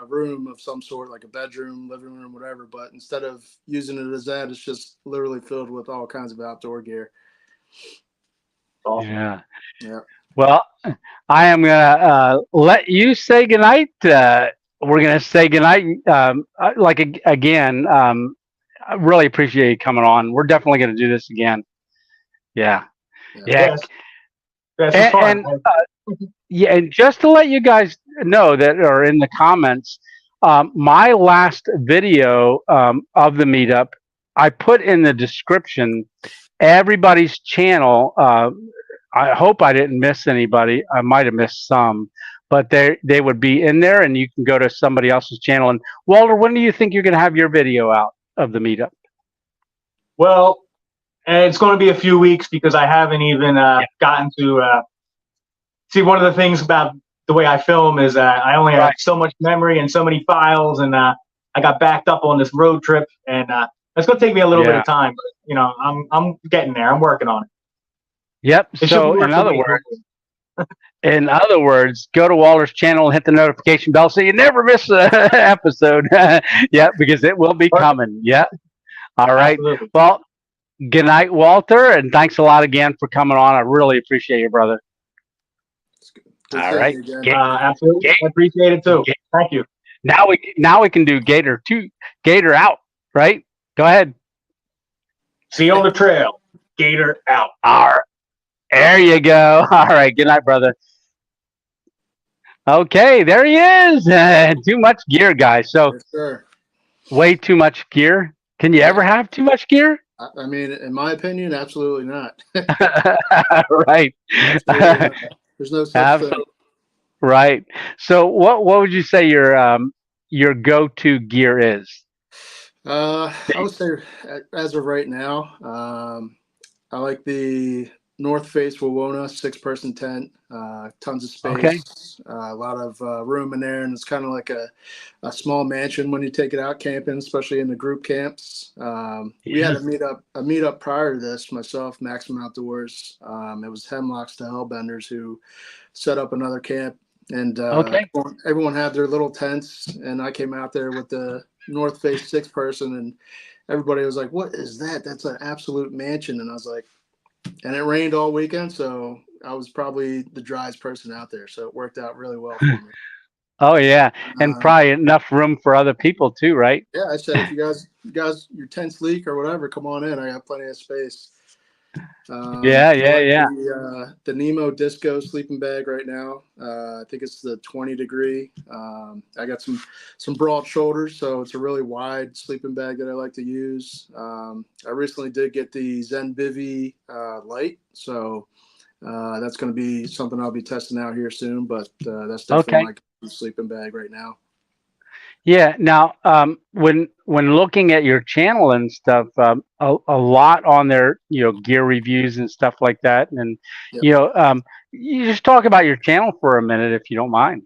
a room of some sort, like a bedroom, living room, whatever. But instead of using it as that, it's just literally filled with all kinds of outdoor gear.
Awesome. Yeah. Well, I am gonna let you say goodnight. We're gonna say goodnight. Again, I really appreciate you coming on. We're definitely gonna do this again. Yeah.
That's fun.
And just to let you guys know that are in the comments, my last video of the meetup, I put in the description everybody's channel. I hope I didn't miss anybody. I might have missed some, but they would be in there, and you can go to somebody else's channel. And Walter, when do you think you're going to have your video out of the meetup?
Well, it's going to be a few weeks because I haven't even gotten to see. One of the things about the way I film is I only have so much memory and so many files, and I got backed up on this road trip, and it's going to take me a little bit of time, but I'm getting there. I'm working on it.
Yep. So in other words, go to Walter's channel and hit the notification bell so you never miss an episode. Yeah, because it will be coming. Yeah. All right. Absolutely. Well, good night, Walter, and thanks a lot again for coming on. I really appreciate you, brother. All right.
Absolutely. I appreciate it too. Thank you.
Now we can do Gator out, right? Go ahead.
See you on the trail. Gator out.
All right. There you go. All right. Good night, brother. Okay, there he is. Too Much Gear guy. So,
yes, sir.
Way too much gear. Can you ever have too much gear?
I mean, in my opinion, absolutely not.
Right.
Absolutely not. There's no such thing.
Absolutely. Right. So what would you say your go-to gear is?
I would say as of right now, I like the North Face Wawona 6-person tent. Tons of
Okay.
space, a lot of room in there, and it's kind of like a small mansion when you take it out camping, especially in the group camps. We had
Yeah.
a meetup prior to this, myself, Maximum Outdoors. It was Hemlocks to Hellbenders who set up another camp, and
Okay.
everyone had their little tents, and I came out there with the North Face 6-person, and everybody was like, "What is that? That's an absolute mansion." And I was like, and it rained all weekend, so I was probably the driest person out there, so it worked out really well for me.
Oh yeah. And
Um,
probably enough room for other people too, right?
yeah, I said, if you guys, your tents leak or whatever, come on in. I got plenty of space.
Yeah,
I
yeah,
like
yeah.
the Nemo Disco sleeping bag right now. I think it's the 20 degree. I got some broad shoulders, so it's a really wide sleeping bag that I like to use. I recently did get the Zen Bivy Light, so that's going to be something I'll be testing out here soon. But that's definitely
Okay.
my sleeping bag right now.
Yeah. Now, when looking at your channel and stuff, a lot on there, gear reviews and stuff like that, and
Yep.
you just talk about your channel for a minute if you don't mind.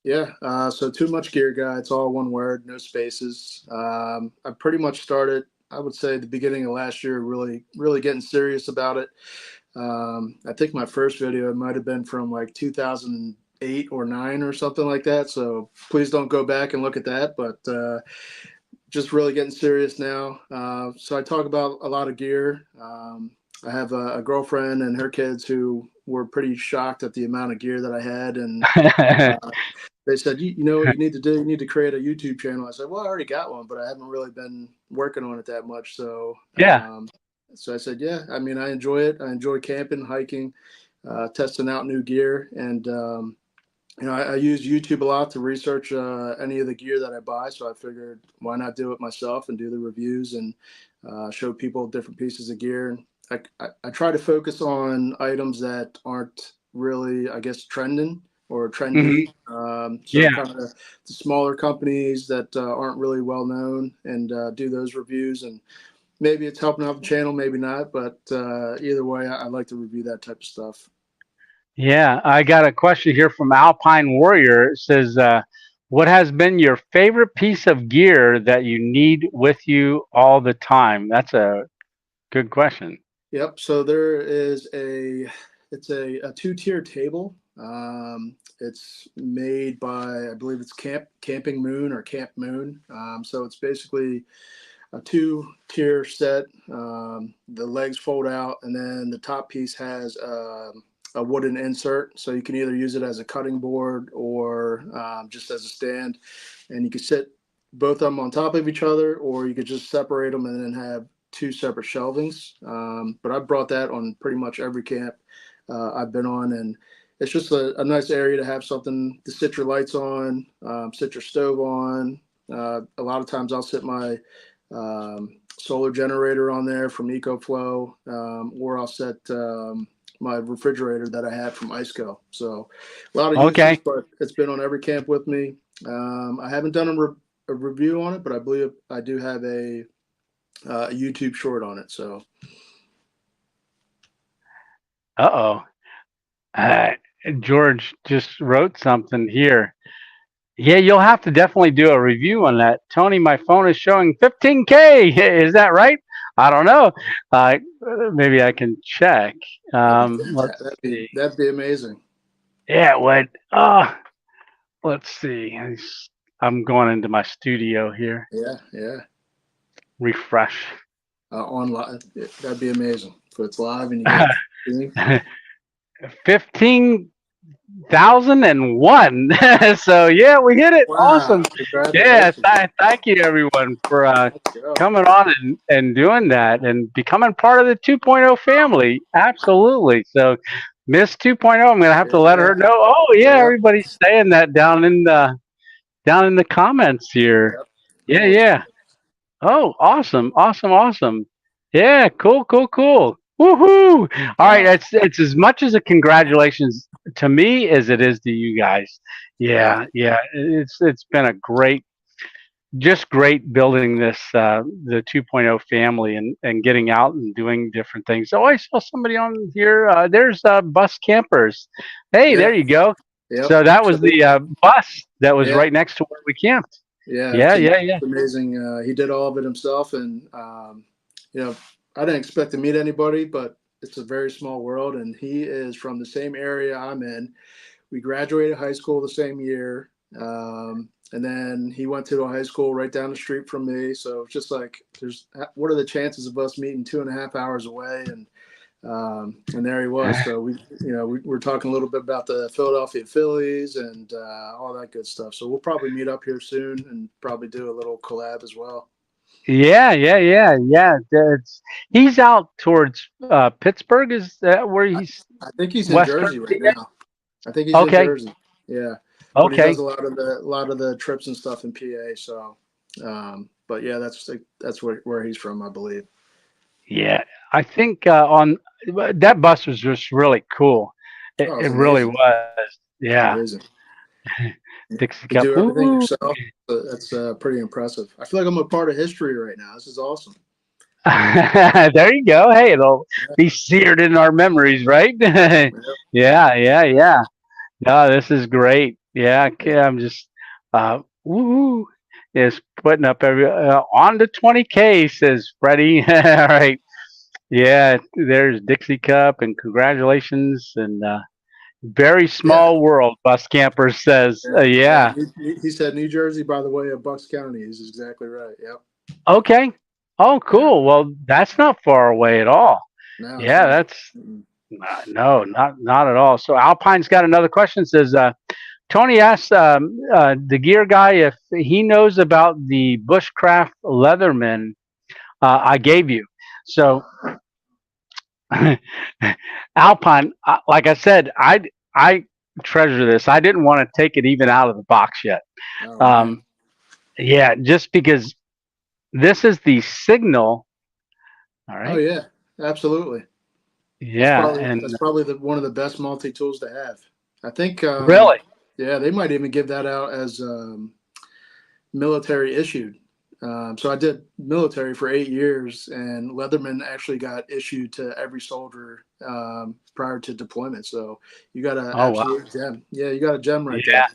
Yeah. So Too Much Gear Guy. It's all one word, no spaces. I pretty much started, I would say, the beginning of last year, really getting serious about it. I think my first video might have been from like 2008 or 9 or something like that. So please don't go back and look at that. But just really getting serious now. So I talk about a lot of gear. I have a girlfriend and her kids who were pretty shocked at the amount of gear that I had, and they said, you know what you need to do? You need to create a YouTube channel. I said, well, I already got one, but I haven't really been working on it that much. So,
Yeah.
so I said, yeah, I mean, I enjoy it. I enjoy camping, hiking, testing out new gear. And, I use YouTube a lot to research any of the gear that I buy. So I figured, why not do it myself and do the reviews and show people different pieces of gear. I try to focus on items that aren't really, I guess, trending or
Hmm.
trendy. So
Yeah.
kind of the smaller companies that aren't really well known, and do those reviews. And maybe it's helping out the channel, maybe not. But either way, I like to review that type of stuff.
Yeah. I got a question here from Alpine Warrior. It says, "What has been your favorite piece of gear that you need with you all the time?" That's a good question.
Yep. So there is it's a 2-tier table. It's made by, I believe it's Camping Moon or Camp Moon. So it's basically a 2-tier set. The legs fold out, and then the top piece has a wooden insert. So you can either use it as a cutting board or just as a stand. And you can sit both of them on top of each other, or you could just separate them and then have 2 separate shelvings. But I brought that on pretty much every camp I've been on. And it's just a nice area to have something to sit your lights on, sit your stove on. A lot of times I'll sit my solar generator on there from EcoFlow, or I'll set my refrigerator that I had from IceCo. So a lot of uses,
Okay.
but it's been on every camp with me. I haven't done a review on it, but I believe I do have a YouTube short on it. So
Uh-oh. Uh, George just wrote something here. Yeah, you'll have to definitely do a review on that. Tony, my phone is showing 15K. Is that right? I don't know. Uh, Maybe I can check.
that'd be
Let's
fantastic.
see.
That'd be amazing.
Yeah, it would. Let's see. I'm going into my studio here.
Yeah, yeah.
Refresh.
Online, that'd be amazing. If it's live and you get streaming.
15,001. So yeah, we hit it.
Wow!
Awesome. Yeah,
Congratulations.
thank you everyone for
Let's go.
coming on and doing that and becoming part of the 2.0 family. Absolutely. So Miss 2.0, I'm gonna have to let her
Yeah,
know. Oh yeah,
yeah,
everybody's saying that down in the comments here.
yep.
Yeah,
Oh, it's
yeah. Oh, awesome, awesome, awesome. Yeah, cool, cool, cool. Woohoo! All right, it's as much as a congratulations to me as it is to you guys.
Yeah.
Yeah, yeah. It's been a just great building this the 2.0 family and getting out and doing different things. Oh, I saw somebody on here. There's bus campers. Hey, there
Yeah.
you go.
Yep.
So that
So
was the bus that was
yeah.
right next to where we camped.
Yeah.
Yeah,
It's,
yeah, yeah.
it's amazing. He did all of it himself, and you know, I didn't expect to meet anybody, but it's a very small world, and he is from the same area I'm in. We graduated high school the same year. And then he went to a high school right down the street from me. So it's just like, what are the chances of us meeting 2.5 hours away? And there he was. So we're talking a little bit about the Philadelphia Phillies and all that good stuff. So we'll probably meet up here soon and probably do a little collab as well.
Yeah, yeah, yeah, yeah. He's out towards Pittsburgh. Is that where
I,
he's
I think he's in
Western
Jersey right
PA?
now. I think he's in
Okay,
Jersey. Yeah, but he does
okay.
a lot of the trips and stuff in PA. So, but yeah, that's where he's from, I believe.
Yeah, I think on that bus was just really cool.
Oh,
It
it's
really
amazing.
was.
It's
Yeah,
amazing.
Dixie
You
Cup.
do everything
Woo!
yourself. That's pretty impressive. I feel like I'm a part of history right now. This is awesome.
There you go. Hey, it'll be seared in our memories, right?
Yep.
Yeah, yeah, yeah. No, this is great. Yeah,
Yeah.
okay, I'm just woo is putting up every on to 20K says Freddie. All right. Yeah, there's Dixie Cup and congratulations and very
Yeah.
small world bus camper says.
Yeah. Yeah.
Yeah.
He said New Jersey, by the way, of Bucks County. He's exactly right. Yep.
Okay. Oh,
Yeah.
cool. Well, that's not far away at all.
No, it's
Yeah,
not.
that's no, not at all. So Alpine's got another question. Says Tony asked the gear guy if he knows about the Bushcraft Leatherman I gave you. So Alpine, like I said, I treasure this. I didn't want to take it even out of the box yet.
Oh man.
Um, yeah, just because this is the signal. All
Oh
right.
yeah. Absolutely. That's
Yeah,
probably
and
that's probably one of the best multi tools to have. I think.
really.
Yeah, they might even give that out as military issued. So I did military for 8 years, and Leatherman actually got issued to every soldier prior to deployment. So you got an
Oh wow.
absolute gem. Yeah, you got a gem right there.
Yeah.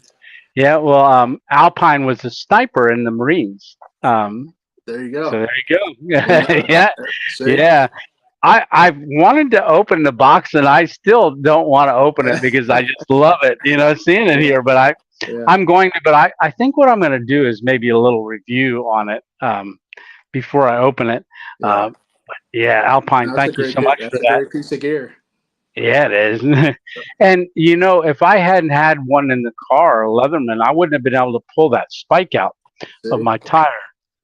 Yeah. Well, Alpine was a sniper in the Marines. Um,
There you
so
go.
there you
Didn't
go.
know that.
Yeah.
See?
Yeah. I've wanted to open the box and I still don't want to open it because I just love it, seeing it
Yeah,
here. But
yeah,
I'm going to. But I think what I'm going to do is maybe a little review on it before I open it.
yeah.
Yeah, Alpine,
No, that's a
thank you
great
so
gear.
much for
That's a
that.
great piece of gear.
Yeah, it is. And if I hadn't had one in the car, a Leatherman, I wouldn't have been able to pull that spike out of
See?
my tire.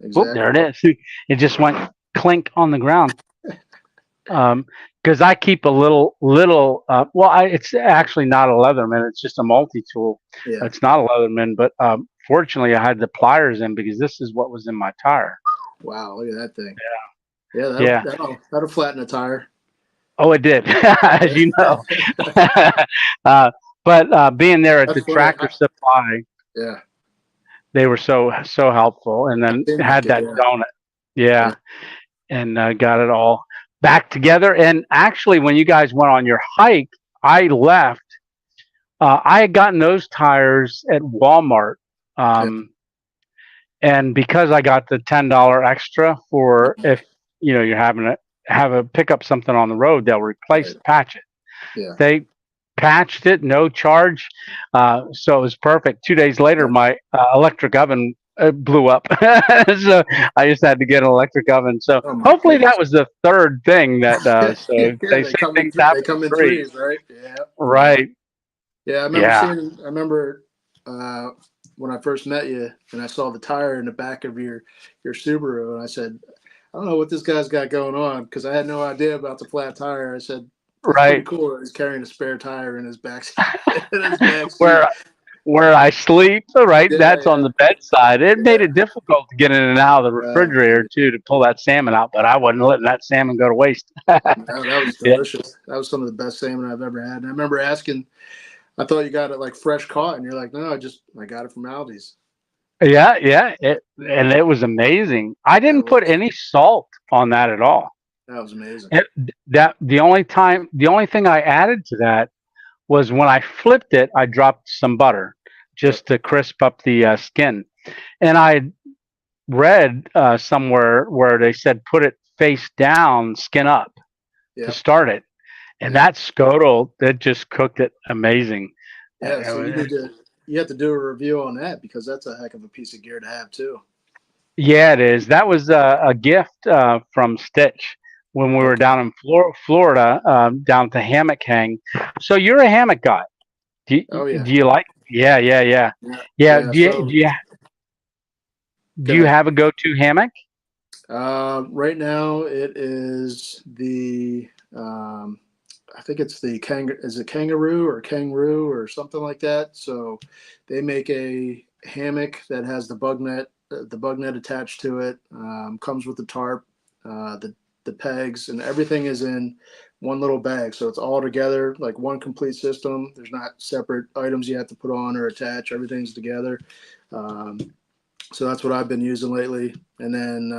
Oop, there
Exactly.
it is. It just went clink on the ground. Because I keep a little. It's actually not a Leatherman. It's just a multi-tool.
Yeah.
It's not a Leatherman, but fortunately, I had the pliers in because this is what was in my tire.
Wow, look at that thing. Yeah, that'll
Yeah.
that'll that'll flatten a tire.
Oh, it did, as you know. But being there at
That's
the
funny.
Tractor Supply,
Yeah,
they were so helpful, and
I
then
seem
had
like it.
that
Yeah,
donut.
yeah.
Yeah, and got it all back together. And actually, when you guys went on your hike, I left. I had gotten those tires at Walmart,
Yeah.
um, and because I got the $10 extra for if you're having to have a pick up something on the road, they'll
Right.
patch it.
Yeah.
They patched it, no charge. So it was perfect. 2 days later,
Yeah.
my electric oven blew up. So I just had to get an electric oven. So
Oh my
hopefully
goodness.
that was the third thing that, so
Yeah,
they
they
say
come in
things happen
they come in
in threes.
threes, right? Yeah.
Right.
Yeah,
Yeah.
I remember uh, when I first met you and I saw the tire in the back of your Subaru and I said, I don't know what this guy's got going on because I had no idea about the flat tire. I said, that's pretty
Right.
cool that he's carrying a spare tire in his back in his back seat.
Where where I sleep. Right,
Yeah,
that's on
yeah,
the bedside. It made
yeah.
it difficult to get in and out of the refrigerator too to pull that salmon out. But I wasn't letting that salmon go to waste.
No, that was
Yeah,
delicious. That was some of the best salmon I've ever had. And I remember asking, I thought you got it like fresh caught, and you're like, no, I got it from Aldi's.
yeah, yeah. And it was amazing. I
That
didn't put
was
any salt on that at all.
that was amazing.
It, that the only thing I added to that was when I flipped it, I dropped some butter
Yep,
just to crisp up the skin. And I read somewhere where they said put it face down, skin up to
yep,
start it. And
yeah,
that scuttle, that just cooked it amazing.
yeah. So
Uh,
you have to do a review on that because that's a heck of a piece of gear to have too.
Yeah, it is. That was a gift from Stitch when we were
Okay.
down in Florida, down to hammock hang. So you're a hammock guy.
Oh yeah,
Do you like? Yeah, yeah, yeah,
yeah,
yeah.
yeah. So
Do
go
you
ahead.
have a go-to hammock?
Right now it is the I think it's the is it kangaroo or something like that. So they make a hammock that has the bug net attached to it. Comes with the tarp, the pegs, and everything is in one little bag. So it's all together, like one complete system. There's not separate items you have to put on or attach. Everything's together. Um, so that's what I've been using lately. And then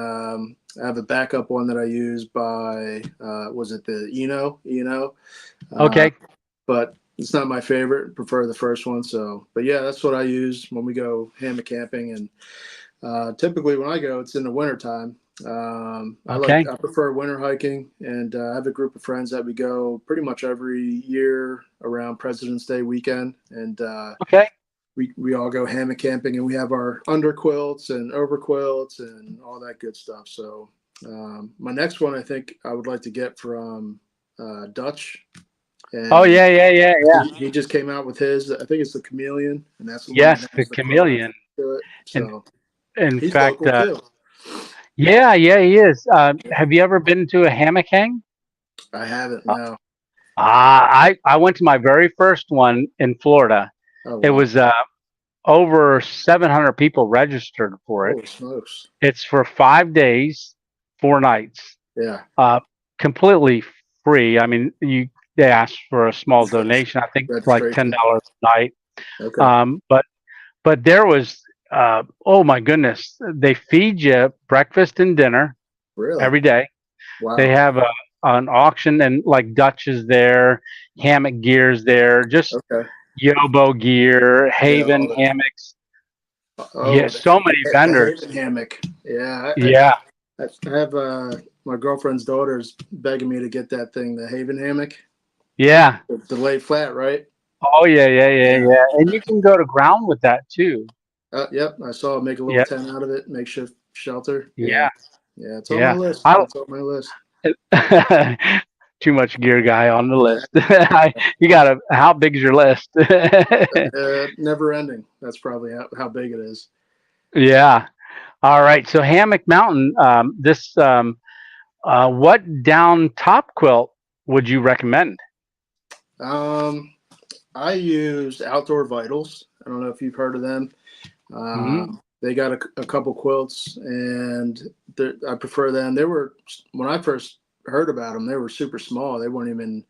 I have a backup one that I use by was it the Eno? Uh,
Okay,
but it's not my favorite. Prefer the first one. So, but yeah, that's what I use when we go hammock camping. And typically when I go, it's in the wintertime.
okay,
I prefer winter hiking, and I have a group of friends that we go pretty much every year around President's Day weekend, and
okay.
we all go hammock camping, and we have our under quilts and over quilts and all that good stuff. So my next one, I think I would like to get from Dutch,
Oh
and
yeah, yeah, yeah, yeah.
he just came out with his. I think it's the Chameleon, and that's the one
Yes,
that
the
has the carving
chameleon.
to it.
In
So
in
he's
fact,
local too.
yeah, yeah, he is. Have you ever been to a hammock hang?
I haven't
Uh,
no.
I went to my very first one in Florida.
Oh
It
wow.
was over 700 people registered for it.
Holy smokes.
It's for 5 days, 4 nights,
Yeah.
uh, completely free. I mean, they ask for a small donation. I think like
Registration.
$10 a night.
Okay.
But there was oh my goodness, they feed you breakfast and dinner
Really?
every day. They
Wow.
have an auction and like Dutch is there, hammock gears there, just
Okay.
Yobo gear,
Yeah.
Haven
All the,
hammocks. Yeah,
oh,
so many
the
vendors.
Haven hammock. Yeah.
Yeah,
I have my girlfriend's daughter's begging me to get that thing, the Haven hammock,
yeah.
the lay flat, right?
Oh yeah, yeah, yeah,
Yeah.
yeah. And you can go to ground with that too.
Yep. I saw it make a little
Yeah,
tent out of it, makeshift shelter. Yeah.
yeah,
Yeah. It's on my
yeah.
list.
I
It's on my list.
too much gear guy on the
Yeah.
list. You gotta. How big's your list?
Never ending. That's probably how big it is.
Yeah. All right. So Hammock Mountain. What down top quilt would you recommend?
Um, I used Outdoor Vitals. I don't know if you've heard of them.
Hmm.
They got a couple quilts, and I prefer them. They were when I first heard about them, they were super small. They weren't even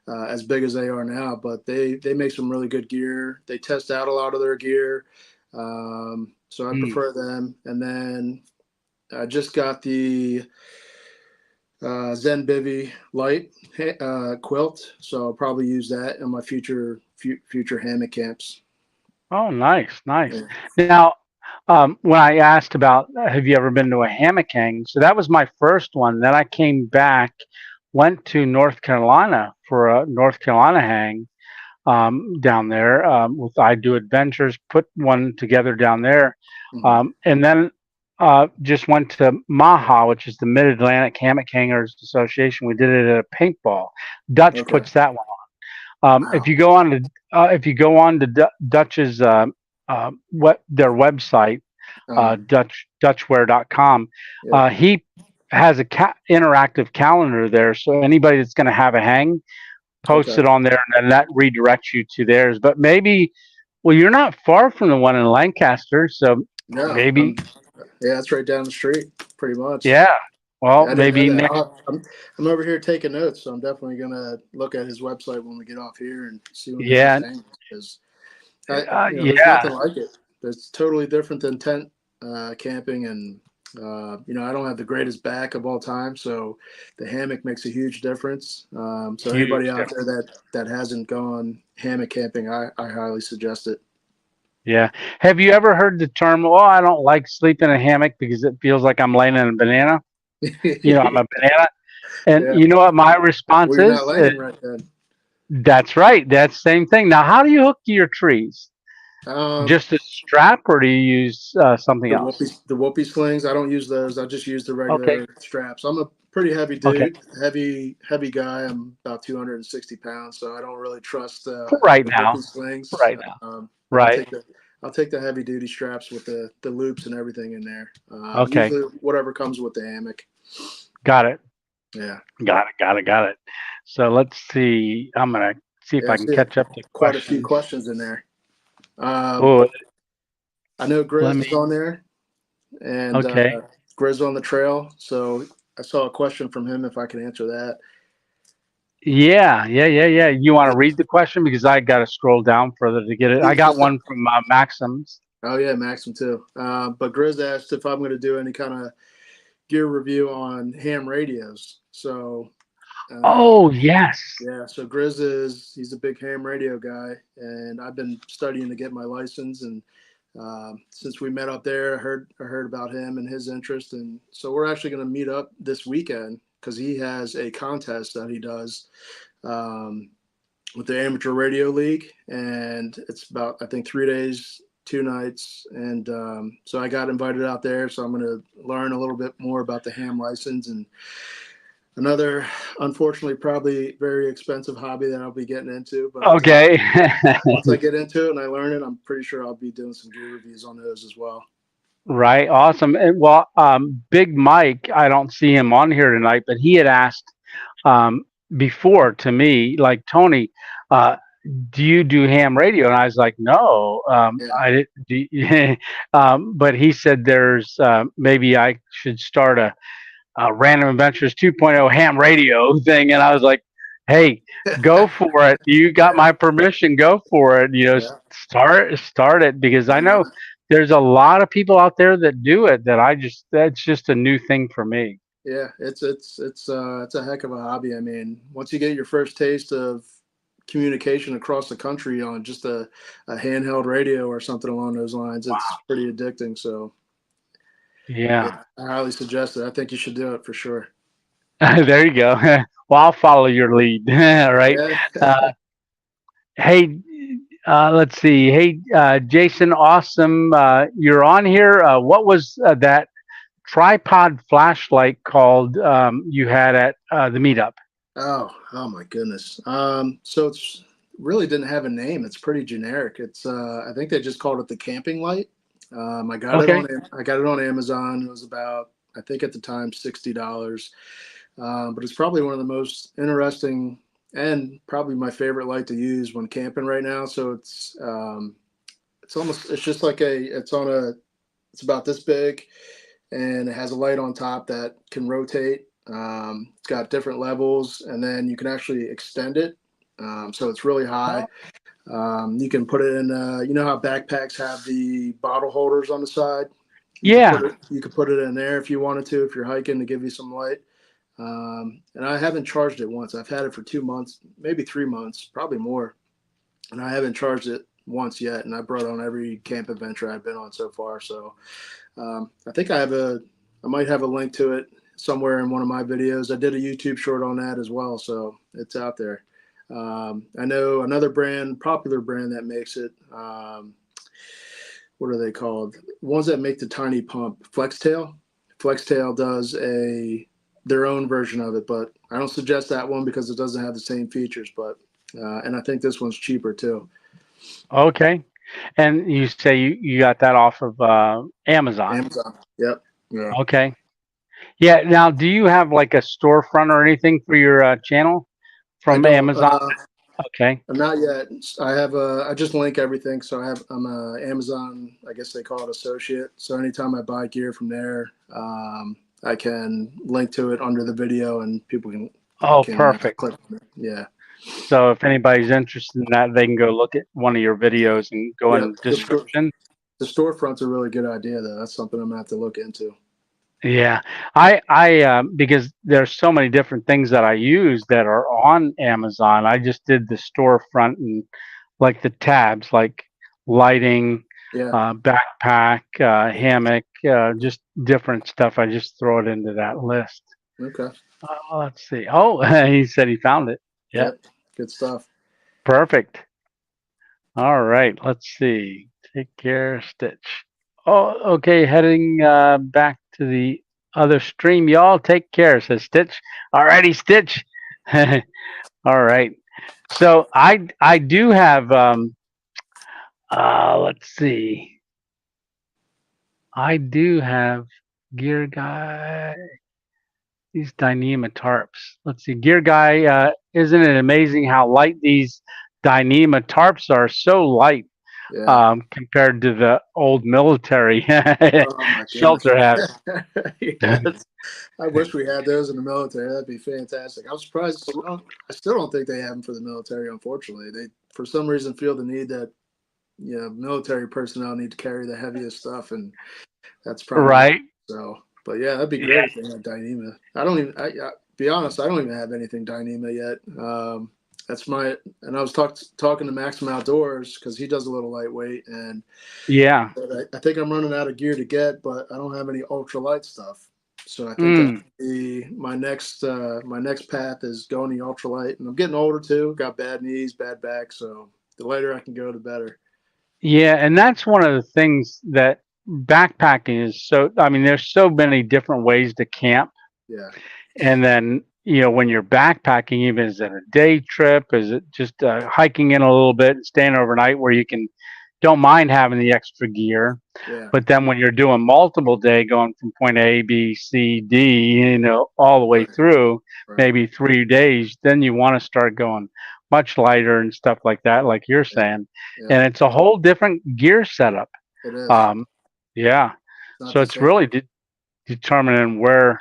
as big as they are now, but they make some really good gear. They test out a lot of their gear, so I
Mm.
prefer them. And then I just got the Zen Bivy Light quilt, so I'll probably use that in my future hammock camps.
Oh, nice, nice.
Yeah.
Now, when I asked about have you ever been to a hammock hang, so that was my first one. Then I came back, went to North Carolina for a North Carolina hang down there with I Do Adventures, put one together down there,
Mhm.
and then just went to MAHA, which is the Mid Atlantic Hammock Hangers Association. We did it at a paintball. Dutch
Okay.
puts that one.
Wow.
If you go on to Dutch's their website, Dutchwear.com,
Yep.
he has a interactive calendar there. So anybody that's going to have a hang, posts
Okay.
it on there, and then that redirects you to theirs. But maybe Well, you're not far from the one in Lancaster, so
No,
maybe,
yeah, it's right down the street, pretty much.
yeah. Well,
I didn't know
maybe
that.
next.
I'm over here taking notes, so I'm definitely gonna look at his website when we get off here and see when his
Yeah,
is hanging. Because there's
yeah.
nothing like it. It's totally different than tent camping, and I don't have the greatest back of all time, so the hammock makes a huge difference. So anybody
Huge
out there
difference.
that hasn't gone hammock camping, I highly suggest it.
Yeah. Have you ever heard the term, "Oh, I don't like sleeping in a hammock because it feels like I'm laying in a banana"? I'm a banana. And
Yeah.
you know what my response
Well, you're not
is?
laying right then.
That's right. That's the same thing. Now, how do you hook to your trees?
Um,
Just a strap, or do you use something
the
else?
whoopee slings, I don't use those. I just use the
Okay.
regular straps. I'm a pretty heavy
Okay.
dude, heavy guy. I'm about 260 pounds, so I don't really trust
For right
the
now.
whoopee
For
slings.
right now.
But
Right.
I'll take the heavy duty straps with the loops and everything in there.
Okay.
Usually whatever comes with the hammock.
Got it.
Yeah.
Got it. Got it. Got it. So let's see. I'm gonna see if
Yeah, I
I can
see
catch up to
quite a few
questions.
questions in there. Um,
Oh,
I know
let
Grizz
me.
is on there, and
Okay.
Grizz on the trail. So I saw a question from him if I can answer that.
Yeah. Yeah. Yeah. Yeah. You want to read the question because I got to scroll down further to get it.
He
I
was
got
just,
one from Maxims.
oh yeah, Maxim too. But Grizz asked if I'm going to do any kind of gear review on ham radios. So
Oh, yes.
yeah, so he's a big ham radio guy, and I've been studying to get my license. And since we met up there, I heard about him and his interest, and so we're actually going to meet up this weekend because he has a contest that he does um, with the Amateur Radio League, and it's about I think 3 days, 2 nights, and so I got invited out there. So I'm going to learn a little bit more about the ham license and another, unfortunately, probably very expensive hobby that I'll be getting into. But
Okay.
once I get into it and I learn it, I'm pretty sure I'll be doing some gear reviews on those as well.
Right. Awesome. Well, Big Mike, I don't see him on here tonight, but he had asked um, before to me, like, Tony, uh, do you do ham radio? And I was like, no,
Yeah,
I didn't. But he said there's maybe I should start a Random Adventures 2.0 ham radio thing. And I was like, hey, go for it. You got
yeah,
my permission. Go for it.
yeah.
Start it because I
And
know there's a lot of people out there that do it that that's just a new thing for me.
yeah, it's a heck of a hobby. I mean, once you get your first taste of communication across the country on just a handheld radio or something along those lines, it's pretty addicting. So yeah,
Yeah.
I highly suggest it. I think you should do it for sure.
There you go. Well, I'll follow your lead. Right.
Yeah.
Uh, hey, let's see. Hey, Jason, awesome. You're on here. What was that tripod flashlight called you had at the meetup?
Oh my goodness. So it's really didn't have a name. It's pretty generic. It's I think they just called it the camping light.
Okay.
I got it on Amazon. It was about I think at the time $60. But it's probably one of the most interesting and probably my favorite light to use when camping right now. So it's just like it's about this big and it has a light on top that can rotate. It's got different levels, and then you can actually extend it. So it's really high. You can put it in. You know how backpacks have the bottle holders on the side.
Yeah.
You could put it in there if you wanted to, if you're hiking to give you some light. And I haven't charged it once. I've had it for 2 months, maybe 3 months, probably more, and I haven't charged it once yet. And I brought it on every camp adventure I've been on so far. So I think I might have a link to it somewhere in one of my videos. I did a YouTube short on that as well, so it's out there. I know another popular brand that makes it. What are they called? Ones that make the tiny pump, Flextail. Flextail does their own version of it, but I don't suggest that one because it doesn't have the same features. But and I think this one's cheaper too.
Okay. And you say you got that off of Amazon.
Amazon. Yep. Yeah.
Okay. Yeah. Now, do you have like a storefront or anything for your channel
I
from
don't.
Amazon? Okay.
Not yet. I just link everything. So I'm a Amazon, I guess they call it associate. So anytime I buy gear from there, I can link to it under the video and people
Oh,
can
perfect.
click on it. Yeah.
So if anybody's interested in that, they can go look at one of your videos and go
Yeah.
in description.
The storefront's a really good idea though. That's something I'm gonna have to look into.
Yeah, because there's so many different things that I use that are on Amazon. I just did the storefront and like the tabs, like lighting,
Yeah.
backpack, hammock, just different stuff. I just throw it into that list.
Okay.
Let's see. Oh, he said he found it. Yeah,
Yep. Good stuff.
perfect. All right, let's see. Take care, Stitch. Oh, okay. Heading back to the other stream. Y'all take care, says Stitch. Alrighty, Stitch. All right. So I do have let's see. I do have Gear Guy. These Dyneema tarps. Let's see. Gear Guy, isn't it amazing how light these Dyneema tarps are? So light.
Yeah.
Compared to the old military
Oh my
shelter
goodness.
have.
Yes. I wish we had those in the military. That'd be fantastic. I'm surprised. I still don't think they have them for the military. Unfortunately, they for some reason feel the need that military personnel need to carry the heaviest stuff, and that's probably
Right.
so. But yeah, that'd be great
Yeah.
if they had Dyneema. I don't even. I be honest. I don't even have anything Dyneema yet. That's my. And I was talking to Maximum Outdoors because he does a little lightweight, and
Yeah.
I think I'm running out of gear to get, but I don't have any ultralight stuff. So I think
Mm.
my next path is going the ultralight, and I'm getting older too. Got bad knees, bad back, so the lighter I can go, the better.
Yeah, and that's one of the things that backpacking is so. I mean, there's so many different ways to camp,
Yeah,
and then when you're backpacking, even is it a day trip? Is it just hiking in a little bit and staying overnight where you don't mind having the extra gear?
yeah,
But then when you're doing multiple day, going from point A, B, C, D, all the way
right,
through,
right.
maybe 3 days, then you want to start going much lighter and stuff like that, like you're
Yeah,
saying.
yeah,
And it's a whole different gear setup.
it is.
Um, yeah.
It's not
So
the
it's
same.
really determining where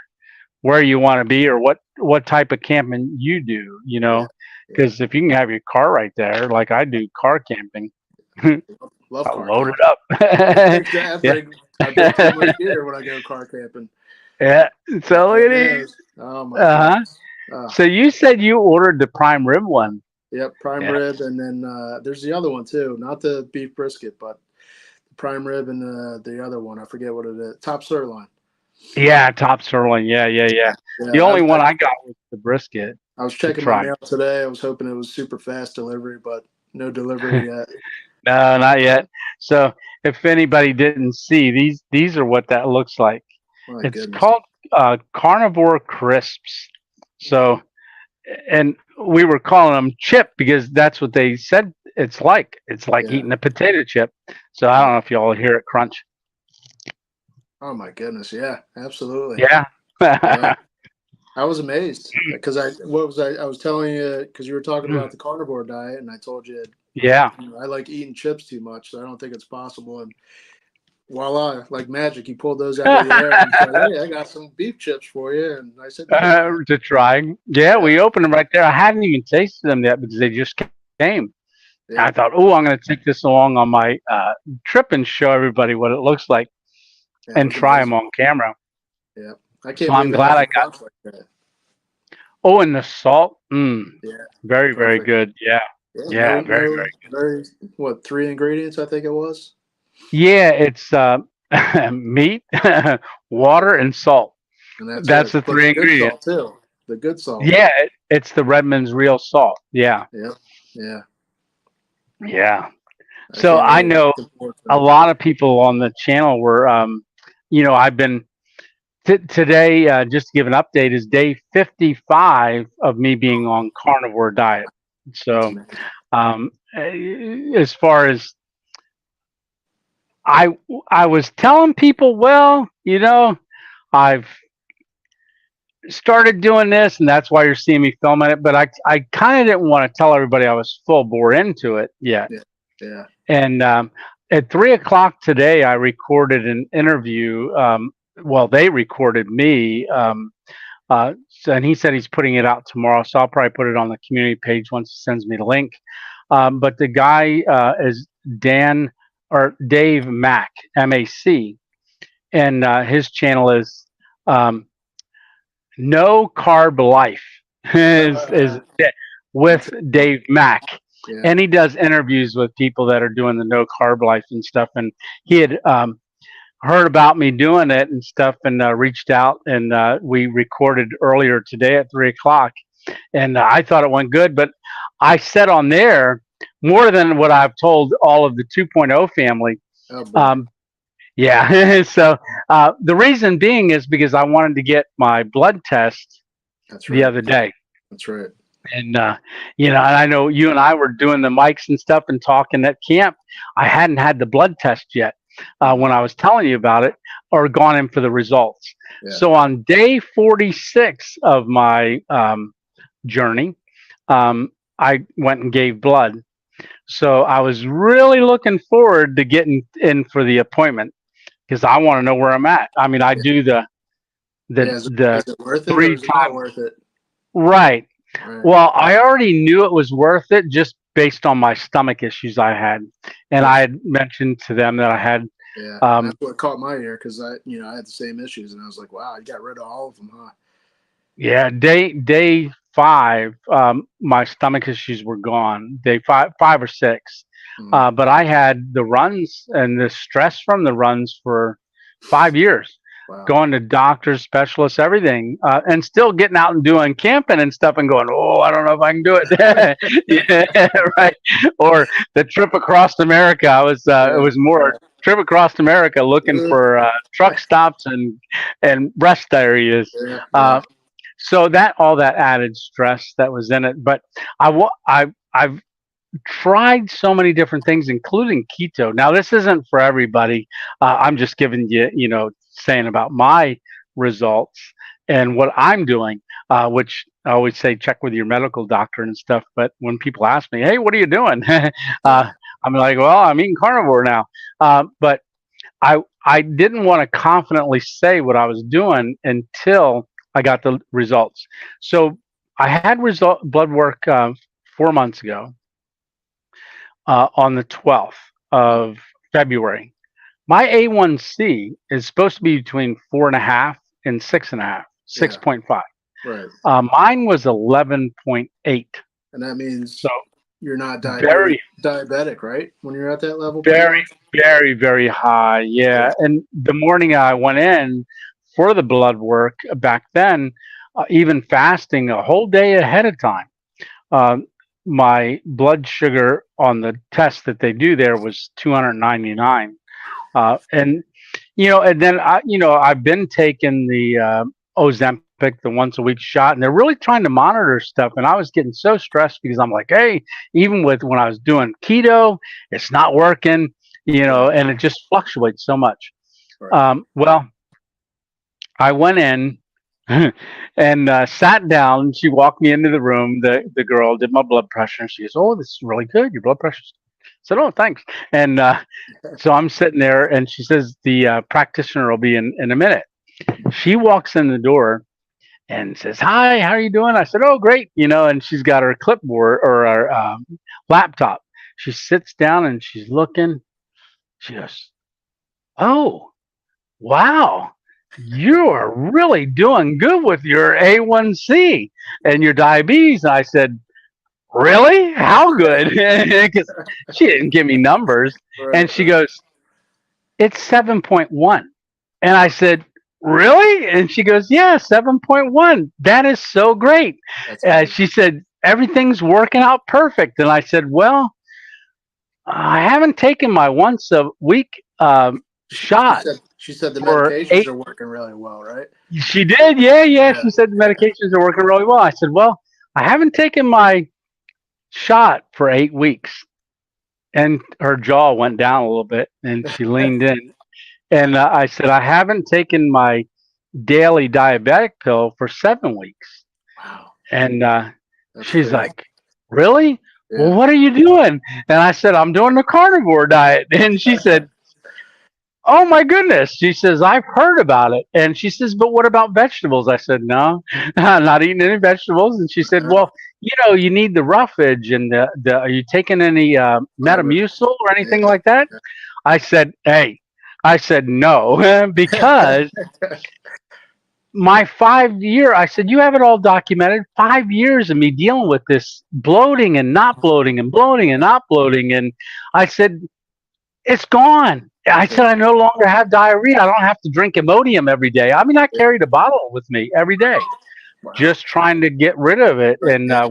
you want to be or what type of camping you do,
Yeah,
because if you can have your car right there, like I do car camping,
love
I'll
car
load
camping.
it up. Yeah.
I bring too much gear when I go car camping.
Yeah. So look at
It
these.
is. Oh my
Uh-huh.
goodness.
So you said you ordered the prime rib one.
Yep, prime
Yeah.
rib, and then there's the other one too. Not the beef brisket, but the prime rib and the other one. I forget what it is. Top sirloin.
Yeah, top sirloin. Yeah, yeah, yeah. The
Yeah,
only one I got was the brisket
I was
to
checking my
try.
mail today. I was hoping it was super fast delivery, but no delivery yet.
No, not yet. So if anybody didn't see, these are what that looks like.
My
It's
goodness.
called Carnivore Crisps. So, and we were calling them chip because that's what they said it's like. It's like
Yeah.
eating a potato chip. So I don't know if y'all hear it crunch.
Oh my goodness. Yeah, absolutely.
Yeah.
Yeah. I was amazed because I was telling you because you were talking about the carnivore diet, and I told you,
Yeah.
I like eating chips too much, so I don't think it's possible. And voila, like magic, you pulled those out of the air and said, "Hey, I got some beef chips for you." And I said,
To try. Yeah, we opened them right there. I hadn't even tasted them yet because they just came.
Yeah,
I thought, oh, I'm going to take this along on my trip and show everybody what it looks like
yeah, it
and
was
try them
amazing.
on camera.
Yeah, I can't
So
believe
I'm
it
glad
has
I
a
got.
crunch like that.
Oh, and the salt.
Yeah,
Very, very
perfect.
good. Yeah.
Yeah,
Yeah, very, very good.
very what 3 ingredients I think it was.
Yeah, it's meat, water, and salt.
And that's
That's
it.
the
But
three
the good
ingredients.
salt too. The good salt.
Yeah, it's the Redmond's real salt. Yeah.
Yep. Yeah.
Yeah.
I
So
can't
I
really
know
support
a
them.
lot of people on the channel were, I've been today, just to give an update, is day 55 of me being on carnivore diet.
That's
So,
amazing.
as far as I was telling people, well, I've started doing this, and that's why you're seeing me filming it. But I kind of didn't want to tell everybody I was full bore into it yet.
Yeah. Yeah.
And at 3 o'clock today, I recorded an interview. Well, they recorded me. And he said he's putting it out tomorrow, so I'll probably put it on the community page once he sends me the link. But the guy is Dave Mack, MAC, and his channel is No Carb Life is with Dave Mack.
Yeah.
And he does interviews with people that are doing the no carb life and stuff. And he had heard about me doing it and stuff, and reached out, and we recorded earlier today at 3 o'clock. And I thought it went good, but I said on there more than what I've told all of the 2.0 family.
Oh,
yeah. So the reason being is because I wanted to get my blood test
that's right.
the other day.
That's right.
And, and I know you and I were doing the mics and stuff and talking at camp. I hadn't had the blood test yet when I was telling you about it, or gone in for the results.
Yeah.
So on day 46 of my journey, I went and gave blood. So I was really looking forward to getting in for the appointment, because I want to know where I'm at. I mean, I do the
is it worth it,
3
or is it not worth it?
Right. Well, I already knew it was worth it just based on my stomach issues I had, and I had mentioned to them that I had.
Yeah, that's what caught my ear, because I had the same issues, and I was like, wow, you got rid of all of them, huh?
Yeah, day 5, my stomach issues were gone. Day 5 or 6, but I had the runs and the stress from the runs for 5 years. Wow. Going to doctors, specialists, everything, and still getting out and doing camping and stuff, and going, oh, I don't know if I can do it. Yeah, right. Or the trip across America. It was more trip across America, looking for truck stops and rest areas.
Yeah.
So all that added stress that was in it. But I've tried so many different things, including keto. Now, this isn't for everybody. I'm just giving you, saying about my results and what I'm doing, which I always say, check with your medical doctor and stuff. But when people ask me, hey, what are you doing? I'm like, well, I'm eating carnivore now. But I didn't want to confidently say what I was doing until I got the results. So I had blood work 4 months ago on the 12th of February. My A1C is supposed to be between 4.5 and 6.5, 6.5.
Right.
Mine was 11.8.
And that means
so
you're not diabetic, right? When you're at that level?
Very, very, very high. Yeah. And the morning I went in for the blood work back then, even fasting a whole day ahead of time, my blood sugar on the test that they do there was 299. And then I've been taking the Ozempic, the once a week shot, and they're really trying to monitor stuff. And I was getting so stressed, because I'm like, hey, even when I was doing keto, it's not working, and it just fluctuates so much.
Right.
Well, I went in and sat down, and she walked me into the room. The girl did my blood pressure, and she goes, oh, this is really good. Your blood pressure's. I said, oh, thanks. And so I'm sitting there, and she says the practitioner will be in a minute. She walks in the door and says, hi, how are you doing? I said, oh, great. And she's got her clipboard or her laptop. She sits down and she's looking. She goes, oh, wow, you are really doing good with your A1C and your diabetes. And I said, really? How good? Because she didn't give me numbers. Right. And she goes, it's 7.1. And I said, really? And she goes, yeah, 7.1. That is so great. She said, everything's working out perfect. And I said, well, I haven't taken my once a week shot.
She said the medications are working really well, right?
She did. Yeah. She said the medications are working really well. I said, well, I haven't taken my shot for 8 weeks. And her jaw went down a little bit, and she leaned in. And I said, I haven't taken my daily diabetic pill for 7 weeks.
Wow.
And
That's
she's
crazy.
like, really? Well,
Yeah.
what are you doing? And I said, I'm doing the carnivore diet. And she said, oh my goodness. She says, I've heard about it. And she says, but what about vegetables? I said, no, I'm not eating any vegetables. And she said, well, you need the roughage and are you taking any
Fiber.
Metamucil or anything
Yeah.
like that? I said, hey, I said no, because my 5 year, I said, you have it all documented. 5 years of me dealing with this bloating and not bloating and bloating and not bloating. And I said, it's gone. I said, I no longer have diarrhea. I don't have to drink Imodium every day. I mean, I carried a bottle with me every day,
Wow.
just trying to get rid of it. And
Yeah.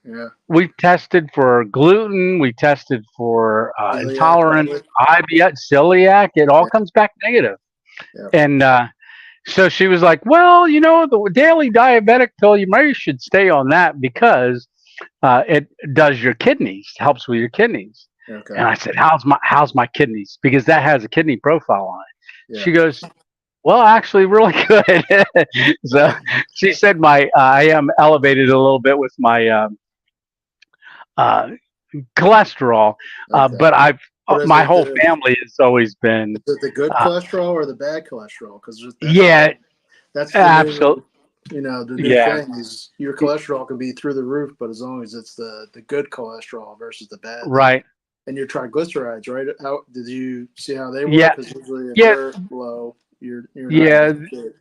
Yeah.
we tested for gluten. We tested for
Celiac,
intolerance,
probably.
IBS, celiac. It all
Yeah.
comes back negative.
Yeah.
And so she was like, well, the daily diabetic pill, you maybe should stay on that because it does your kidneys, helps with your kidneys.
Okay.
And I said, how's my kidneys? Because that has a kidney profile on it.
Yeah.
She goes, well, actually, really good. So she said I am elevated a little bit with my uh, cholesterol,
Okay.
but
But is
my
it
whole family has always been,
the good
uh,
cholesterol or the bad cholesterol? Because
yeah,
that's the
absolutely,
new, the new
yeah,
thing is your cholesterol can be through the roof, but as long as it's the good cholesterol versus the bad.
right,
And your triglycerides, right? How did you see how they
yeah,
work? Because usually if
yeah,
they're low, you're not in
yeah.
good shape.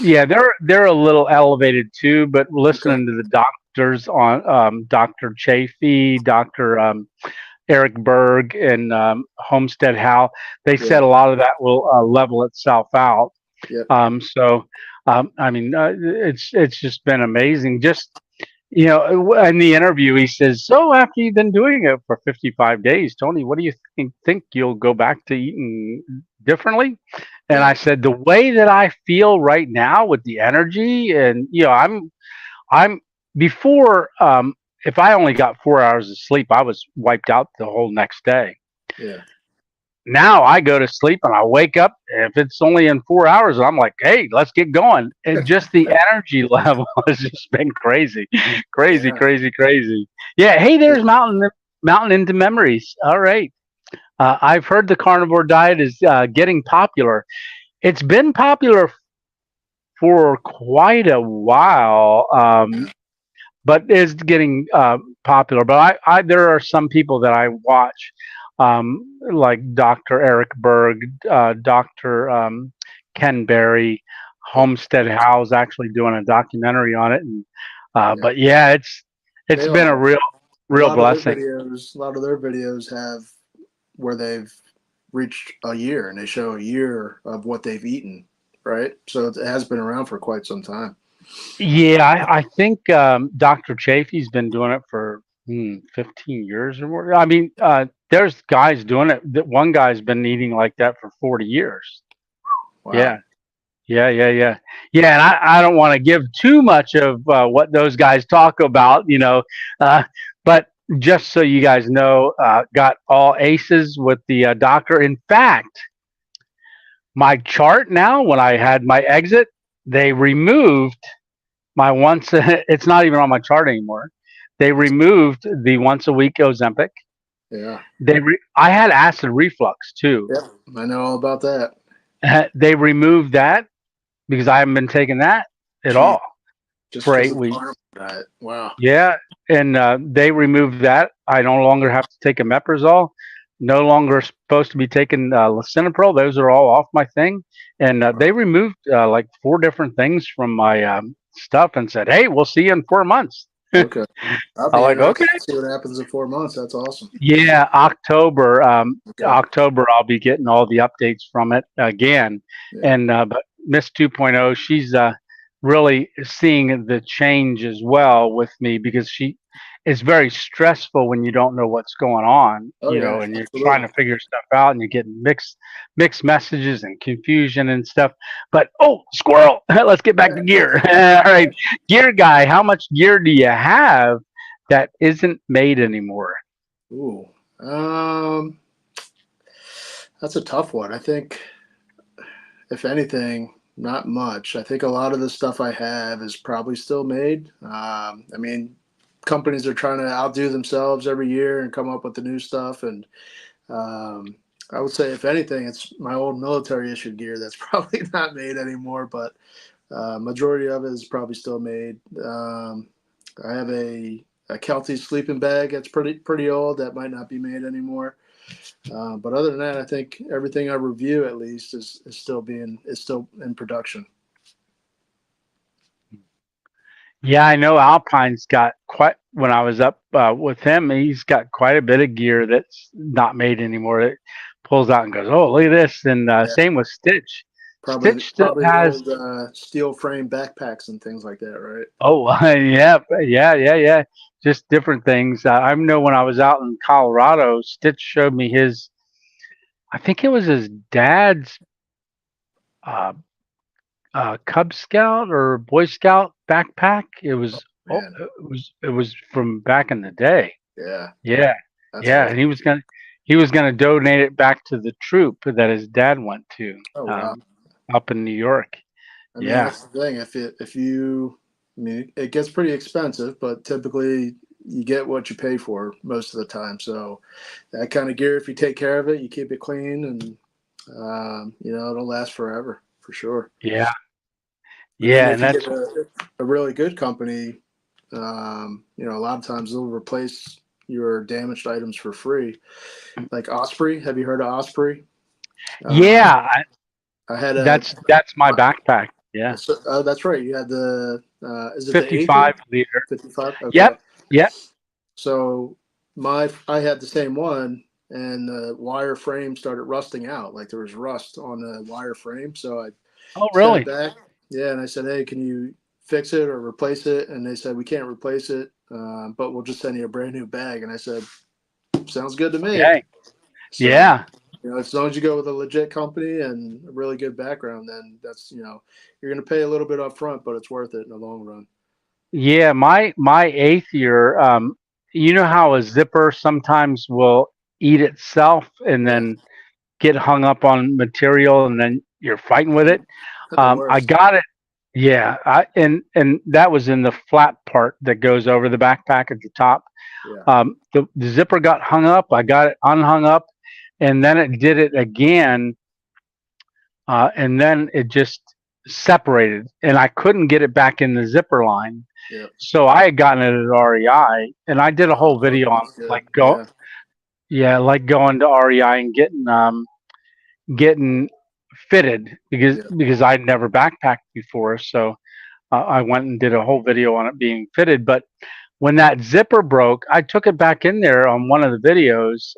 Yeah, they're a little elevated too, but
Okay.
listening to the doctors on Dr. Chafee, Dr. Eric Berg, and Homestead Hal, they
Yeah.
said a lot of that will level itself out.
Yep.
So I mean, it's just been amazing. Just in the interview, he says, "So after you've been doing it for 55 days, Tony, what do you think you'll go back to eating differently?" And
Yeah.
I said, "The way that I feel right now with the energy, and I'm before, if I only got 4 hours of sleep, I was wiped out the whole next day.
Yeah.
Now I go to sleep and I wake up. If it's only in 4 hours, I'm like, hey, let's get going. And just the energy level has just been crazy, crazy,
Yeah.
crazy, crazy. Yeah. Hey, there's Mountain into Memories. All right. I've heard the carnivore diet is getting popular. It's been popular for quite a while, but is getting popular. But there are some people that I watch, like Dr. Eric Berg, Dr. Ken Berry,
Yeah.
Homestead How's actually doing a documentary on it. And
Yeah.
but yeah, it's
They
been a
all a
real
lot of their
blessing.
videos. A lot of their videos have where they've reached a year and they show a year of what they've eaten. Right. So it has been around for quite some time.
Yeah, I think Dr. Chafee's been doing it for 15 years or more. I mean, there's guys doing it. That one guy's been eating like that for 40 years.
Wow.
Yeah, yeah. Yeah, and I don't want to give too much of what those guys talk about, but just so you guys know, got all aces with the doctor. In fact, my chart now, when I had my exit, they removed my once it's not even on my chart anymore. They removed the once a week Ozempic.
Yeah.
I had acid reflux too.
Yeah. I know all about that.
They removed that because I haven't been taking that at
Gee,
all
just
for
because
8
of the
weeks.
carnivore diet. Wow.
Yeah, and they removed that. I no longer have to take omeprazole. No longer supposed to be taking lisinopril. Those are all off my thing. And they removed like 4 different things from my stuff and said, "Hey, we'll see you in 4 months."
Okay. I'll
I'm
be
like, okay.
interested to see what happens in 4 months. That's awesome.
Yeah, October.
Okay.
October, I'll be getting all the updates from it again.
Yeah.
And but Miss 2.0, she's really seeing the change as well with me because it's very stressful when you don't know what's going on,
Oh yeah.
and you're trying
Absolutely.
to figure stuff out and you're getting mixed messages and confusion and stuff. But oh, squirrel, let's get back to gear. All right, gear guy, how much gear do you have that isn't made anymore?
Ooh. That's a tough one. I think if anything, not much. I think a lot of the stuff I have is probably still made. I mean, companies are trying to outdo themselves every year and come up with the new stuff. And I would say, if anything, it's my old military issued gear that's probably not made anymore, but majority of it is probably still made. I have a Kelty sleeping bag that's pretty old that might not be made anymore. But other than that, I think everything I review at least is still in production.
Yeah, I know Alpine's got quite. When I was up with him, he's got quite a bit of gear that's not made anymore. It pulls out and goes, "Oh, look at this!" And
Yeah,
same with Stitch.
probably
Stitch still
probably the
has.
old steel frame backpacks and things like that, right?
Oh, yeah. Just different things. I know when I was out in Colorado, Stitch showed me his. I think it was his dad's uh, Cub Scout or Boy Scout backpack. It was. Oh,
Man,
it was from back in the day.
yeah,
Yeah,
that's
yeah,
old.
and he was gonna donate it back to the troop that his dad went to
Oh wow.
up in New York.
I mean,
Yeah,
that's the thing. I mean, it gets pretty expensive, but typically you get what you pay for most of the time. So that kind of gear, if you take care of it, you keep it clean, and it'll last forever for sure.
yeah,
And then
yeah,
if
and
you get
that's
a really good company, a lot of times they'll replace your damaged items for free. Like Osprey, have you heard of Osprey? Uh,
yeah,
I had a,
that's my backpack. Yeah,
that's right. You had the, is it the
55
Aether?
liter.
55? Okay.
Yep, yep.
So I had the same one, and the wire frame started rusting out. Like there was rust on the wire frame. So I
Oh,
sent it
really?
back. Yeah, and I said, hey, can you fix it or replace it? And they said, we can't replace it, but we'll just send you a brand new bag. And I said, sounds good to me.
Okay.
So,
Yeah,
as long as you go with a legit company and a really good background, then that's, you're going to pay a little bit up front, but it's worth it in the long run.
yeah. My eighth year. You know how a zipper sometimes will eat itself and
Yeah,
then get hung up on material, and then you're fighting with it.
the
I
worst.
got it. Yeah, and that was in the flat part that goes over the backpack at the top.
Yeah,
The zipper got hung up. I got it unhung up, and then it did it again, and then it just separated, and I couldn't get it back in the zipper line.
yeah.
So I had gotten it at REI, and I did a whole
Oh,
video on
that's good.
like go,
Yeah,
yeah, like going to REI and getting fitted
yeah,
because I'd never backpacked before. So I went and did a whole video on it being fitted. But when that zipper broke, I took it back in there on one of the videos,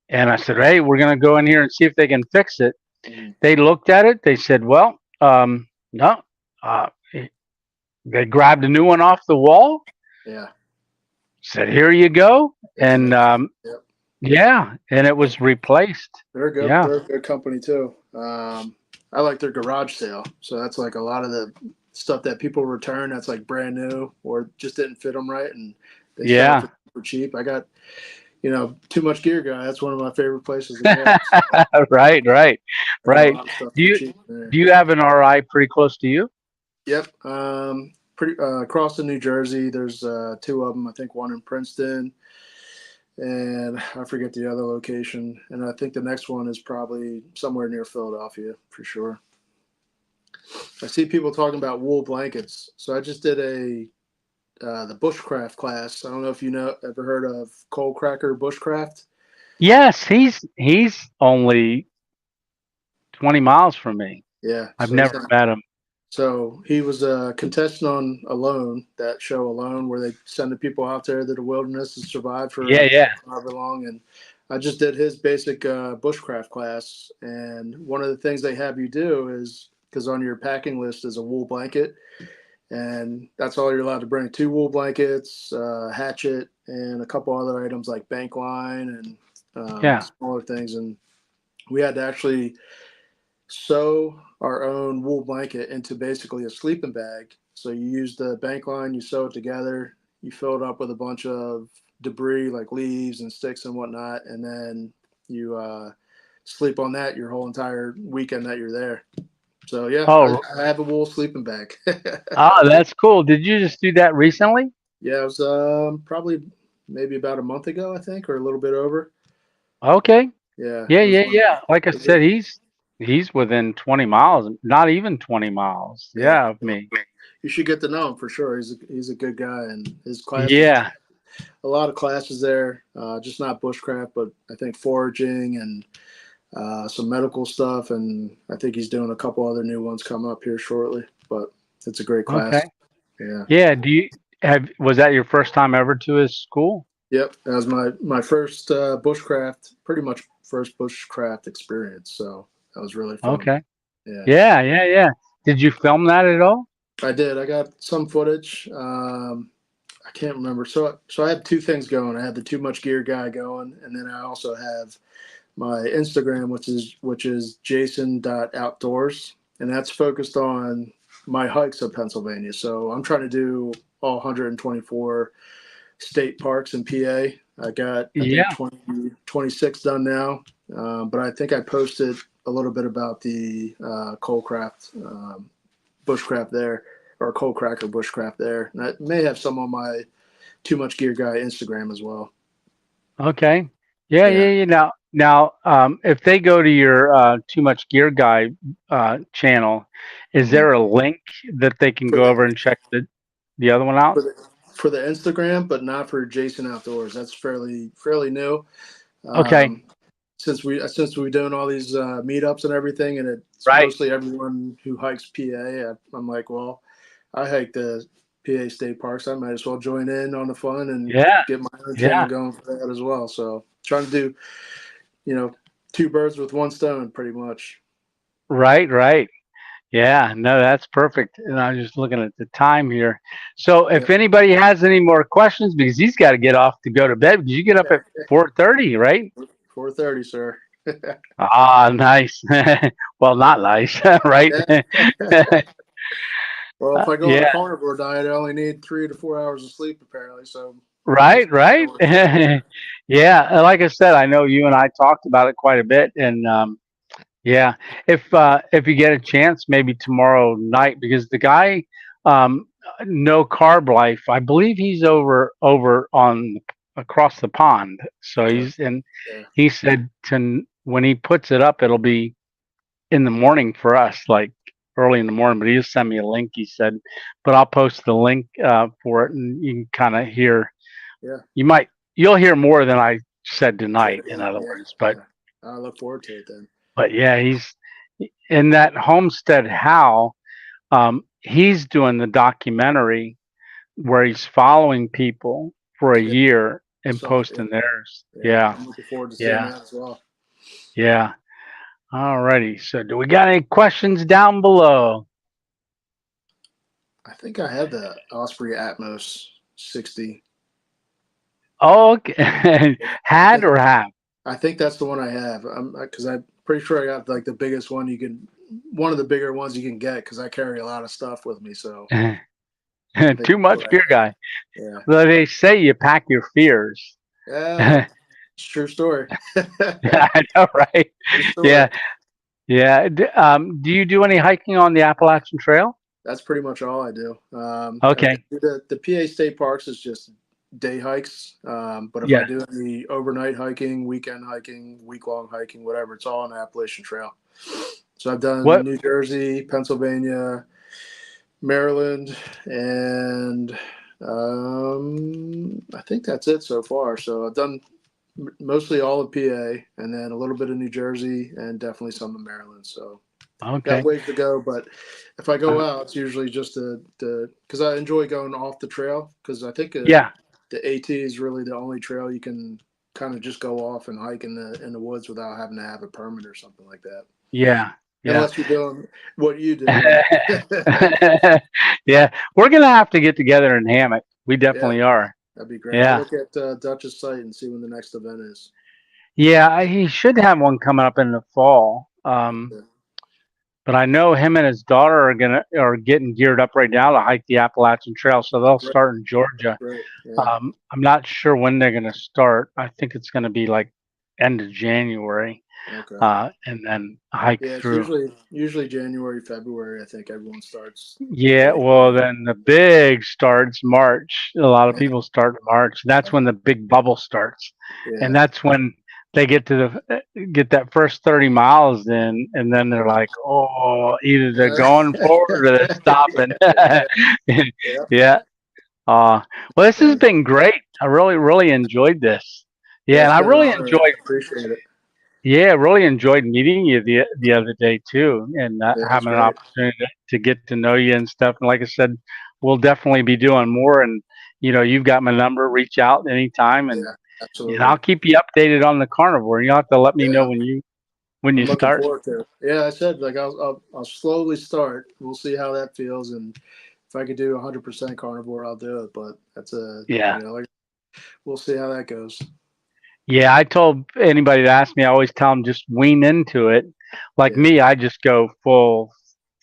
and I said, "Hey, we're gonna go in here and see if they can fix it."
mhm,
They looked at it. They said, "Well, no." Uh, they grabbed a new one off the wall.
yeah.
Said, "Here you go,"
It's
and
fixed. Yep.
yeah, and it was replaced.
They're good.
Yeah,
They're a good company too. I like their garage sale. So that's like a lot of the stuff that people return that's like brand new or just didn't fit them right, and they sell it
yeah.
for super cheap. I got, too much gear guy. That's one of my favorite places to go. So
Right, right,
I got a
right.
lot of stuff
Do
for
you
cheap there.
do you have an RI pretty close to you?
Yep. Pretty across in New Jersey. There's two of them. I think one in Princeton, and I forget the other location. And I think the next one is probably somewhere near Philadelphia for sure. I see people talking about wool blankets. So I just did the Bushcraft class. I don't know if ever heard of Cold Cracker Bushcraft.
Yes, he's only 20 miles from me.
Yeah,
I've
so he's
never
not.
met him.
So he was a contestant on Alone, that show Alone, where they send the people out there to the wilderness to survive for
Yeah, yeah,
however long. And I just did his basic bushcraft class. And one of the things they have you do is, because on your packing list is a wool blanket, and that's all you're allowed to bring: two wool blankets, hatchet, and a couple other items like bank line and
yeah,
smaller things. And we had to actually sew our own wool blanket into basically a sleeping bag. So you use the bank line, you sew it together, you fill it up with a bunch of debris like leaves and sticks and whatnot, and then you sleep on that your whole entire weekend that you're there. So yeah,
Oh,
I have a wool sleeping bag.
that's cool. Did you just do that recently?
Yeah, it was probably maybe about a month ago, I think, or a little bit over.
Okay.
Yeah,
Yeah,
it was
yeah,
fun.
yeah. Like I
It
said,
was-
he's within 20 miles, not even 20 miles.
yeah,
Yeah, of me.
you should get to know him for sure. He's a good guy, and his classes,
Yeah.
a lot of classes there. Just not bushcraft, but I think foraging and some medical stuff, and I think he's doing a couple other new ones coming up here shortly. But it's a great class.
Okay.
Yeah.
Yeah. Was that your first time ever to his school?
Yep, that was my first bushcraft, pretty much first bushcraft experience. So that was really fun.
Okay.
Yeah,
Yeah, yeah, yeah. Did you film that at all?
I did. I got some footage. I can't remember. So I had two things going. I had the Too Much Gear guy going, and then I also have my Instagram, which is jason.outdoors, and that's focused on my hikes of Pennsylvania. So I'm trying to do all 124 state parks in PA. I got, I think,
Yeah.
26 done now. But I think I posted a little bit about the Coalcraft bushcraft there, or coal cracker bushcraft there. And I may have some on my Too Much Gear guy Instagram as well.
Okay. Yeah, yeah,
Yeah.
yeah. Now, if they go to your Too Much Gear Guy channel, is
Mhm.
there a link that they can
For
go
the
over and check the other one out?
for the for the Instagram, but not for Jason Outdoors. That's fairly new.
Okay.
Um, since we're doing all these meetups and everything, and it's
Right.
mostly everyone who hikes PA. I'm like, well, I hike the PA state parks. I might as well join in on the fun and
Yeah.
get my own channel
Yeah.
going for that as well. So trying to do, you know, two birds with one stone, pretty much.
Right. Right. Yeah. No, that's perfect. And I was just looking at the time here. So
Yeah,
if anybody has any more questions, because he's got to get off to go to bed, because you get up at 4:30, right?
4:30, sir.
Ah, nice. Well, not nice, right?
Yeah. Well, if I go on a
Yeah.
carnivore diet, I only need 3 to 4 hours of sleep apparently. So that's
Right, right. Yeah, like I said, I know you and I talked about it quite a bit, and yeah, if you get a chance, maybe tomorrow night, because the guy, um, No Carb Life, I believe he's over on across the pond. So
yeah,
and
yeah,
he said when he puts it up, it'll be in the morning for us, like early in the morning. But he'll send me a link. He said, but I'll post the link for it, and you can kind of hear.
yeah.
You'll hear more than I said
Sure,
tonight, in
yeah,
other
yeah,
words.
yeah. I look forward to it then.
But yeah, he's in that Homestead How. He's doing the documentary where he's following people for a
Yeah,
year
I
and
saw it. Yeah,
posting theirs.
yeah.
Yeah,
I'm looking forward to seeing
yeah,
that as well.
yeah. Alrighty. So do we got any questions down below?
I think I have the Osprey Atmos 60.
Oh, okay.
I
Had
think
or have?
I think that's the one I have. Because I'm pretty sure I got like the biggest one one of the bigger ones you can get because I carry a lot of stuff with me. So I think
Too
that's
much
what I
gear,
have.
guy.
Yeah,
Well, they say you pack your fears.
yeah, it's a true story.
I know, right?
True story.
Yeah, yeah. Do you do any hiking on the Appalachian Trail?
That's pretty much all I do.
Okay.
The PA state parks is just day hikes. But if I
Yeah.
do any overnight hiking, weekend hiking, week long hiking, whatever, it's all on the Appalachian Trail. So I've done
What?
New Jersey, Pennsylvania, Maryland, and I think that's it so far. So I've done mostly all of PA, and then a little bit of New Jersey, and definitely some of Maryland. So got
Okay.
ways to go, but if I go
Uh,
out, it's usually just because I enjoy going off the trail because I think
yeah.
the AT is really the only trail you can kind of just go off and hike in the woods without having to have a permit or something like that.
Yeah. Yeah.
Unless you're doing what you do, but
Yeah. We're gonna have to get together in hammock. We
yeah,
definitely are.
that'd be great. I'll
Yeah.
look at Dutch's site and see when the next event is.
Yeah. He should have one coming up in the fall.
Yeah,
But I know him and his daughter are getting geared up right now to hike the Appalachian Trail, so they'll
great,
start in Georgia.
great. Yeah,
I'm not sure when they're going to start. I think it's going to be like end of January.
Okay.
and then hike
Yeah, it's
through.
usually January, February. I think everyone starts
Yeah,
getting
well,
going.
then the big starts March. A lot of people start in March. That's when the big bubble starts, and
Yeah.
that's when they get to get that first 30 miles in, and then they're like, oh, either they're going forward or they're stopping.
Yeah. Yeah.
Yeah. Uh, well, this has
Yeah.
been great. I really, really enjoyed this.
Yeah,
Yeah, and
it's
I
been an
really
honor.
enjoyed.
Appreciate it.
Yeah, really enjoyed meeting you the other day too, and
Yeah, it's
having an
great.
opportunity to get to know you and stuff. And like I said, we'll definitely be doing more. And you've got my number. Reach out anytime, and
Yeah,
I'll
absolutely.
keep you updated on the carnivore. You'll have to let me know
Yeah,
when you
I'm looking
start.
forward to it. Yeah, I said like I'll slowly start. We'll see how that feels, and if I could do 100% carnivore, I'll do it. But that's
Yeah,
like we'll see how that goes.
yeah. I told anybody that asks me, I always tell them just wean into it. Like
Yeah.
me, I just go full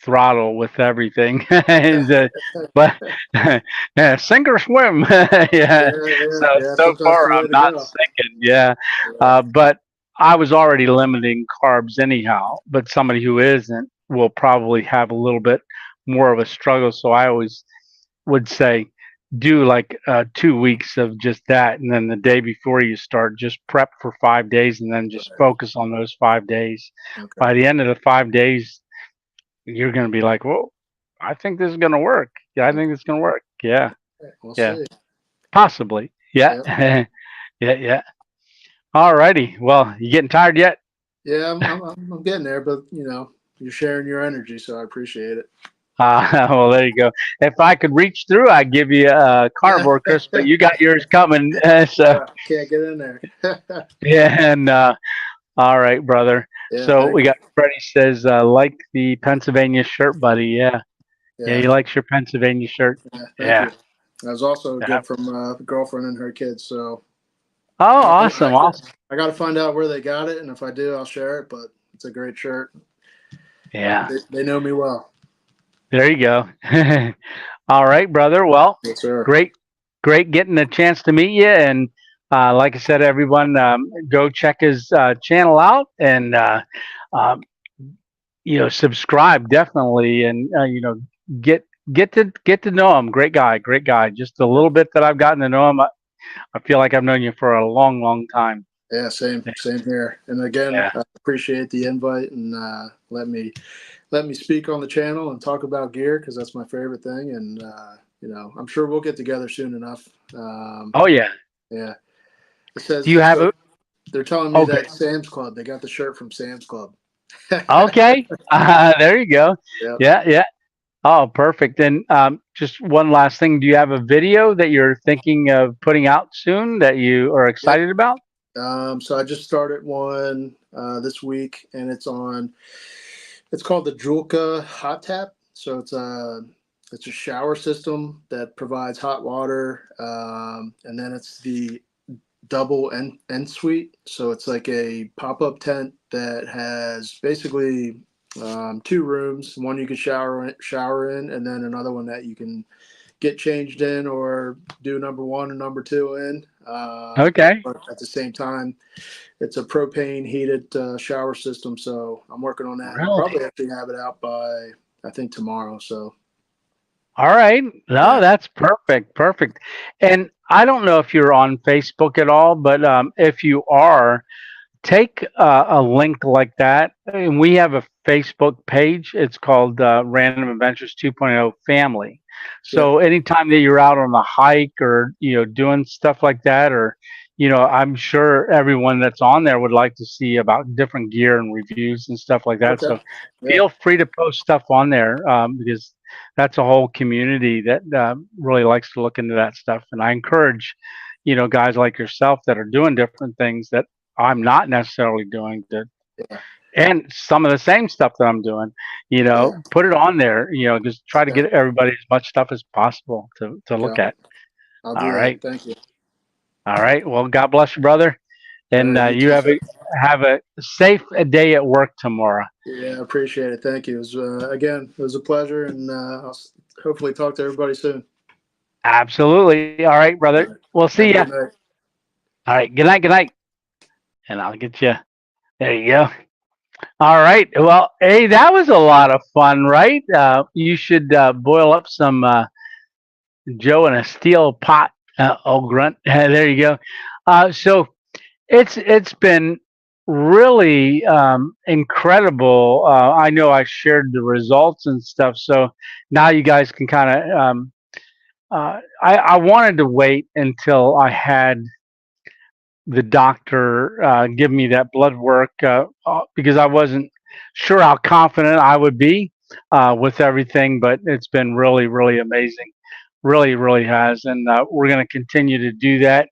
throttle with everything. And, but yeah, sink or swim.
Yeah,
Yeah.
yeah, yeah.
So
Sometimes
far
the way
I'm
to
not
go.
sinking. Yeah.
Yeah,
But I was already limiting carbs anyhow. But somebody who isn't will probably have a little bit more of a struggle. So I always would say do like 2 weeks of just that, and then the day before you start, just prep for 5 days, and then just focus on those 5 days.
okay.
By the end of the 5 days, you're going to be like, "Whoa, I think this is going to work. Yeah, I think it's going to work. Yeah,
We'll
yeah,
see.
possibly. Yeah,
Yep.
yeah, yeah. All righty. Well, you getting tired yet?
Yeah, I'm getting there, but you're sharing your energy, so I appreciate it.
Well, there you go. If I could reach through, I'd give you a carnivore crisp, but you got yours coming. So
Can't get in there.
yeah, and all right, brother.
Yeah,
So
thank
we
you.
got Freddie says like the Pennsylvania shirt, buddy. Yeah, yeah,
Yeah,
he likes your Pennsylvania shirt.
yeah, thank
Yeah.
you. That was also a
Yeah.
gift from the girlfriend and her kids. So
Oh, awesome, awesome.
I got to find out where they got it, and if I do, I'll share it. But it's a great shirt.
Yeah.
They know me well.
There you go. All right, brother. Well,
Yes, sir.
great, great getting a chance to meet you. And like I said, everyone, go check his channel out and um, subscribe definitely, and get get to know him. Great guy, great guy. Just a little bit that I've gotten to know him, I feel like I've known you for a long, long time.
Yeah, same here. And again,
Yeah.
I appreciate the invite and let me speak on the channel and talk about gear because that's my favorite thing. And I'm sure we'll get together soon enough.
Oh yeah.
Yeah. It says
Do you have
so
a?
they're telling me
Okay.
that Sam's Club. They got the shirt from Sam's Club.
Okay. There you go.
Yep.
Yeah, yeah. Oh, perfect. And just one last thing. Do you have a video that you're thinking of putting out soon that you are
Yep.
excited about?
So I just started one this week, and it's called the Julka Hot Tap. So it's a shower system that provides hot water, and then it's the double end suite. So it's like a pop-up tent that has basically two rooms. One you can shower in, and then another one that you can get changed in or do number one or number two in.
Okay.
But at the same time, it's a propane heated shower system. So I'm working on that, and I'll
Really?
probably actually have it out by I think tomorrow. So
All right. No,
yeah,
that's perfect. Perfect. And I don't know if you're on Facebook at all, but if you are, take a link like that. And we have a Facebook page. It's called Random Adventures 2.0 Family.
yeah,
So anytime that you're out on a hike or doing stuff like that, or I'm sure everyone that's on there would like to see about different gear and reviews and stuff like that.
okay,
So
yeah,
feel free to post stuff on there because that's a whole community that really likes to look into that stuff. And I encourage guys like yourself that are doing different things that I'm not necessarily doing
yeah,
and some of the same stuff that I'm doing,
yeah,
put it on there, just try to
yeah.
get everybody as much stuff as possible to look
Got
at.
it. I'll
All
do that.
right.
Thank you.
All right. Well, God bless you, brother.
All
And
right, you
you
too, sir.
have a safe day at work tomorrow.
Yeah, I appreciate it. Thank you. It was a pleasure, and I'll hopefully talk to everybody soon.
Absolutely. All right,
All
brother.
right.
We'll
Have
see
a
ya.
good night.
All right. Good night. Good night. And I'll get you. There you go. All right. Well, hey, that was a lot of fun, right? You should boil up some Joe in a steel pot. Oh, grunt. There you go. So it's been really incredible. I know I shared the results and stuff, so now you guys can kind of. I wanted to wait until I had the doctor give me that blood work because I wasn't sure how confident I would be with everything, but it's been really, really amazing. Really, really has. And we're going to continue to do that.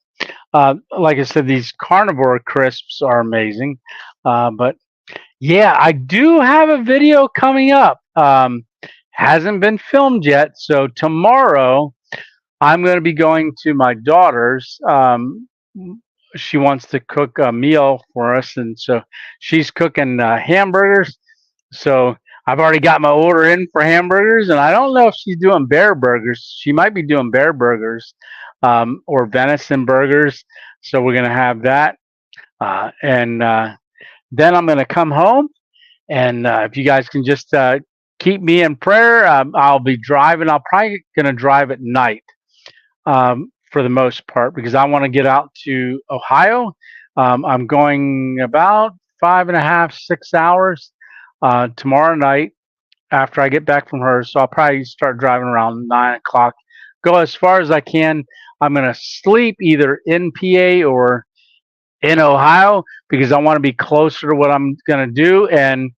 Like I said, these carnivore crisps are amazing. But yeah, I do have a video coming up. Hasn't been filmed yet. So tomorrow, I'm going to be going to my daughter's. She wants to cook a meal for us, and so she's cooking hamburgers. So I've already got my order in for hamburgers, and I don't know if she's doing bear burgers. She might be doing bear burgers or venison burgers. So we're going to have that, and then I'm going to come home. And if you guys can just keep me in prayer, I'll be driving. I'll probably going to drive at night for the most part because I want to get out to Ohio. I'm going about 5.5, 6 hours tomorrow night after I get back from her. So I'll probably start driving around 9 o'clock. Go as far as I can. I'm going to sleep either in PA or in Ohio because I want to be closer to what I'm going to do. And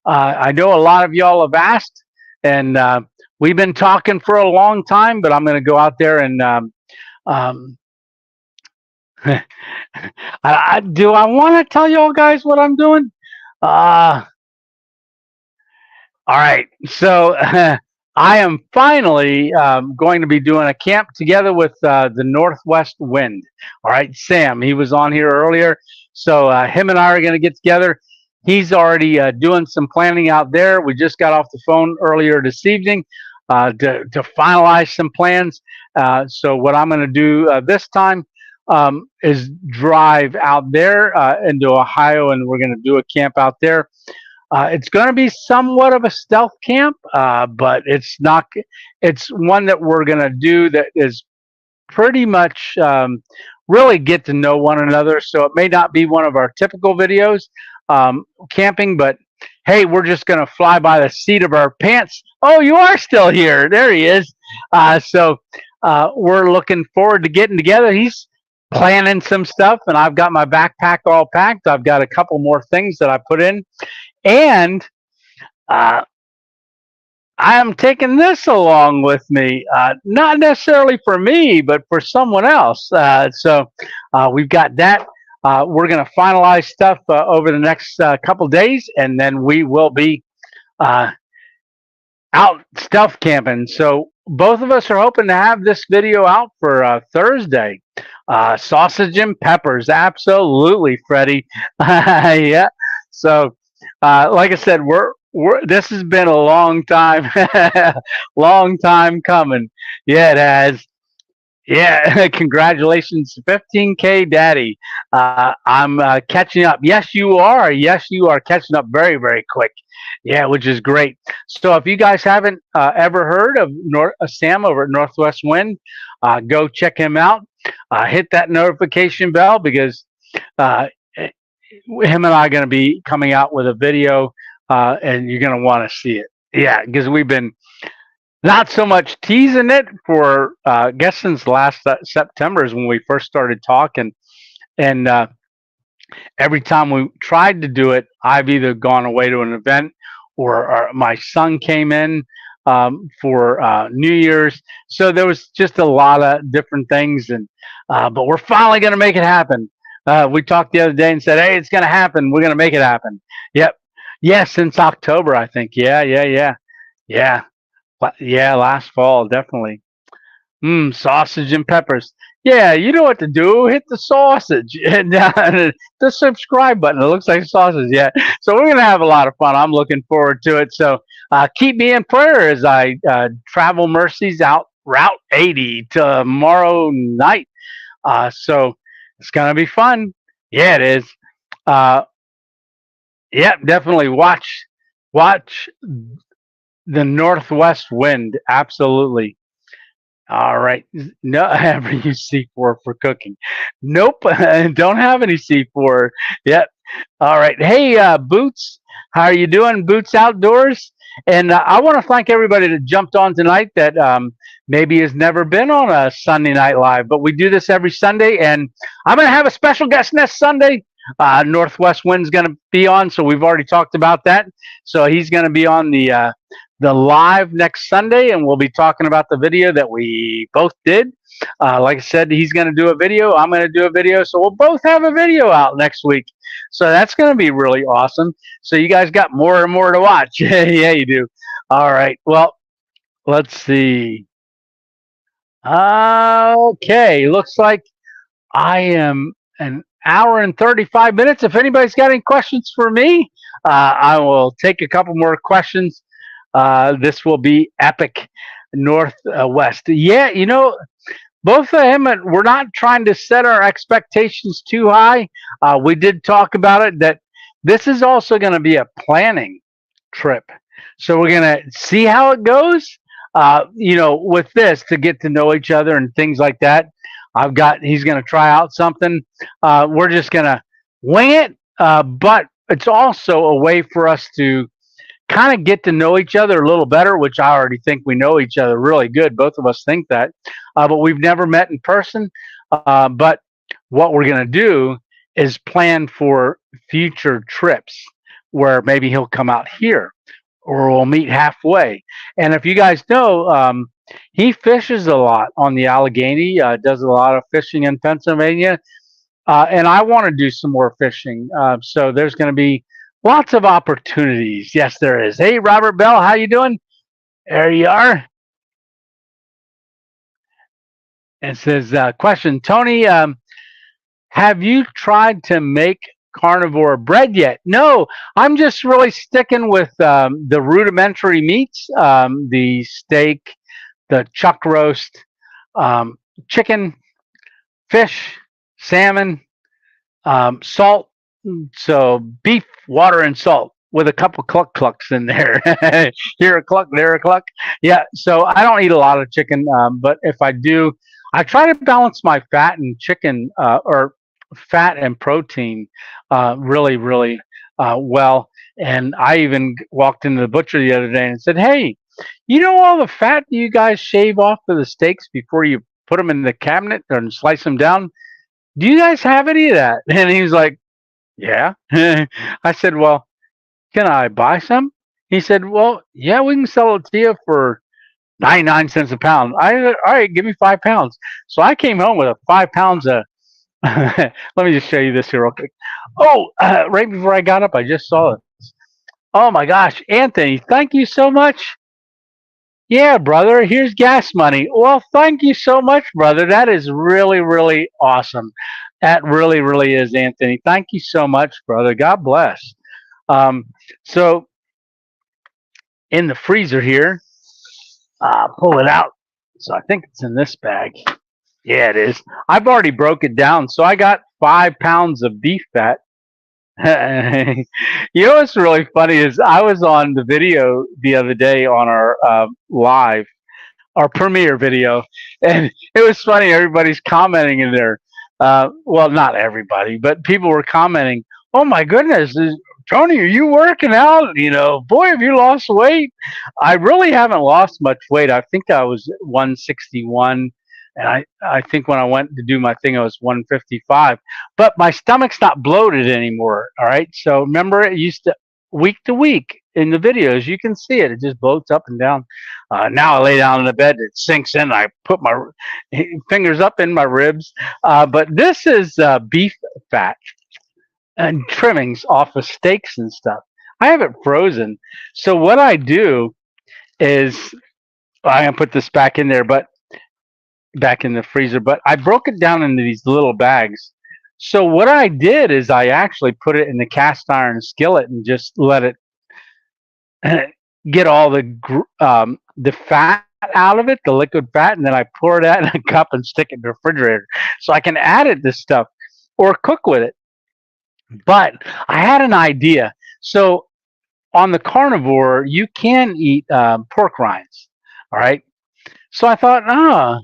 I know a lot of y'all have asked, and we've been talking for a long time, but I'm going to go out there and um, do I want to tell y'all guys what I'm doing? All right. So I am finally going to be doing a camp together with the Northwest Wind. All right. Sam, he was on here earlier. So him and I are going to get together. He's already doing some planning out there. We just got off the phone earlier this evening to finalize some plans. So what I'm going to do this time is drive out there into Ohio, and we're going to do a camp out there. It's going to be somewhat of a stealth camp, but it's not. It's one that we're going to do that is pretty much really get to know one another. So it may not be one of our typical videos camping, but hey, we're just going to fly by the seat of our pants. Oh, you are still here. There he is. So we're looking forward to getting together. He's planning some stuff, and I've got my backpack all packed. I've got a couple more things that I put in. And I am taking this along with me, not necessarily for me, but for someone else. So we've got that. We're going to finalize stuff over the next couple days, and then we will be out stealth camping. So both of us are hoping to have this video out for Thursday. Sausage and peppers, absolutely, Freddie. Yeah. So. Like I said, this has been a long time, long time coming. Yeah, it has. Yeah, congratulations, 15K, Daddy. I'm catching up. Yes, you are. Yes, you are catching up very, very quick. Yeah, which is great. So if you guys haven't ever heard of Sam over at Northwest Wind, go check him out. Hit that notification bell because him and I are going to be coming out with a video, and you're going to want to see it. Yeah, because we've been not so much teasing it for, I guess, since last September is when we first started talking. And every time we tried to do it, I've either gone away to an event or my son came in for New Year's. So there was just a lot of different things. And but we're finally going to make it happen. We talked the other day and said, hey, it's going to happen. We're going to make it happen. Yep. Yeah, since October, I think. Yeah. Yeah, last fall, definitely. Sausage and peppers. Yeah, you know what to do. Hit the sausage and the subscribe button. It looks like sausage. Yeah. So we're going to have a lot of fun. I'm looking forward to it. So keep me in prayer as I travel mercies out Route 80 tomorrow night. So it's going to be fun. Yeah, it is. Yep, definitely watch the northwest wind. Absolutely. All right. No, ever use C4 for cooking? Nope. Don't have any C4 yet. All right. Hey, Boots, how are you doing? Boots Outdoors. And I want to thank everybody that jumped on tonight that maybe has never been on a Sunday Night Live, but we do this every Sunday. And I'm going to have a special guest next Sunday. Northwest Wind's going to be on, so we've already talked about that. So he's going to be on the live next Sunday, and we'll be talking about the video that we both did. Like I said, he's going to do a video. I'm going to do a video. So we'll both have a video out next week. So that's going to be really awesome. So you guys got more and more to watch. Yeah, you do. All right. Well, let's see. Okay. Looks like I am an hour and 35 minutes. If anybody's got any questions for me, I will take a couple more questions. This will be epic northwest. Yeah, both of them, we're not trying to set our expectations too high. We did talk about it that this is also going to be a planning trip. So we're going to see how it goes, with this to get to know each other and things like that. He's going to try out something. We're just going to wing it. But it's also a way for us to kind of get to know each other a little better, which I already think we know each other really good. Both of us think that, but we've never met in person. But what we're going to do is plan for future trips where maybe he'll come out here or we'll meet halfway. And if you guys know, he fishes a lot on the Allegheny, does a lot of fishing in Pennsylvania. And I want to do some more fishing. So there's going to be lots of opportunities. Yes, there is. Hey, Robert Bell, how you doing? There you are. It says, question, Tony, have you tried to make carnivore bread yet? No, I'm just really sticking with the rudimentary meats, the steak, the chuck roast, chicken, fish, salmon, salt. So beef, water, and salt with a couple cluck clucks in there. Here a cluck, there a cluck. Yeah. So I don't eat a lot of chicken, but if I do, I try to balance my fat and chicken or fat and protein really, really well. And I even walked into the butcher the other day and said, "Hey, all the fat you guys shave off of the steaks before you put them in the cabinet and slice them down? Do you guys have any of that?" And he's like, "Yeah." I said, "Well, can I buy some?" He said, "Well, yeah, we can sell it to you for 99 cents a pound." I said, "All right, give me 5 pounds." So I came home with 5 pounds of, let me just show you this here real quick. Oh, right before I got up, I just saw it. Oh my gosh, Anthony, thank you so much. Yeah, brother, here's gas money. Well, thank you so much, brother. That is really, really awesome. That really, really is, Anthony. Thank you so much, brother. God bless. So in the freezer here, pull it out. So I think it's in this bag. Yeah, it is. I've already broke it down. So I got 5 pounds of beef fat. What's really funny is I was on the video the other day on our live, our premiere video, and it was funny. Everybody's commenting in there. Well, not everybody, but people were commenting. Oh my goodness, Tony, are you working out? Boy, have you lost weight. I really haven't lost much weight. I think I was 161. And I think when I went to do my thing, I was 155. But my stomach's not bloated anymore. All right. So remember, it used to week in the videos, you can see it. It just bloats up and down. Now I lay down in the bed, it sinks in. I put my fingers up in my ribs. But this is beef fat and trimmings off of steaks and stuff. I have it frozen. So what I do is I'm going to put this back in there, but back in the freezer, but I broke it down into these little bags. So what I did is I actually put it in the cast iron skillet and just let it get all the fat out of it, the liquid fat, and then I pour it out in a cup and stick it in the refrigerator. So I can add it to stuff or cook with it. But I had an idea. So on the carnivore, you can eat pork rinds. All right. So I thought,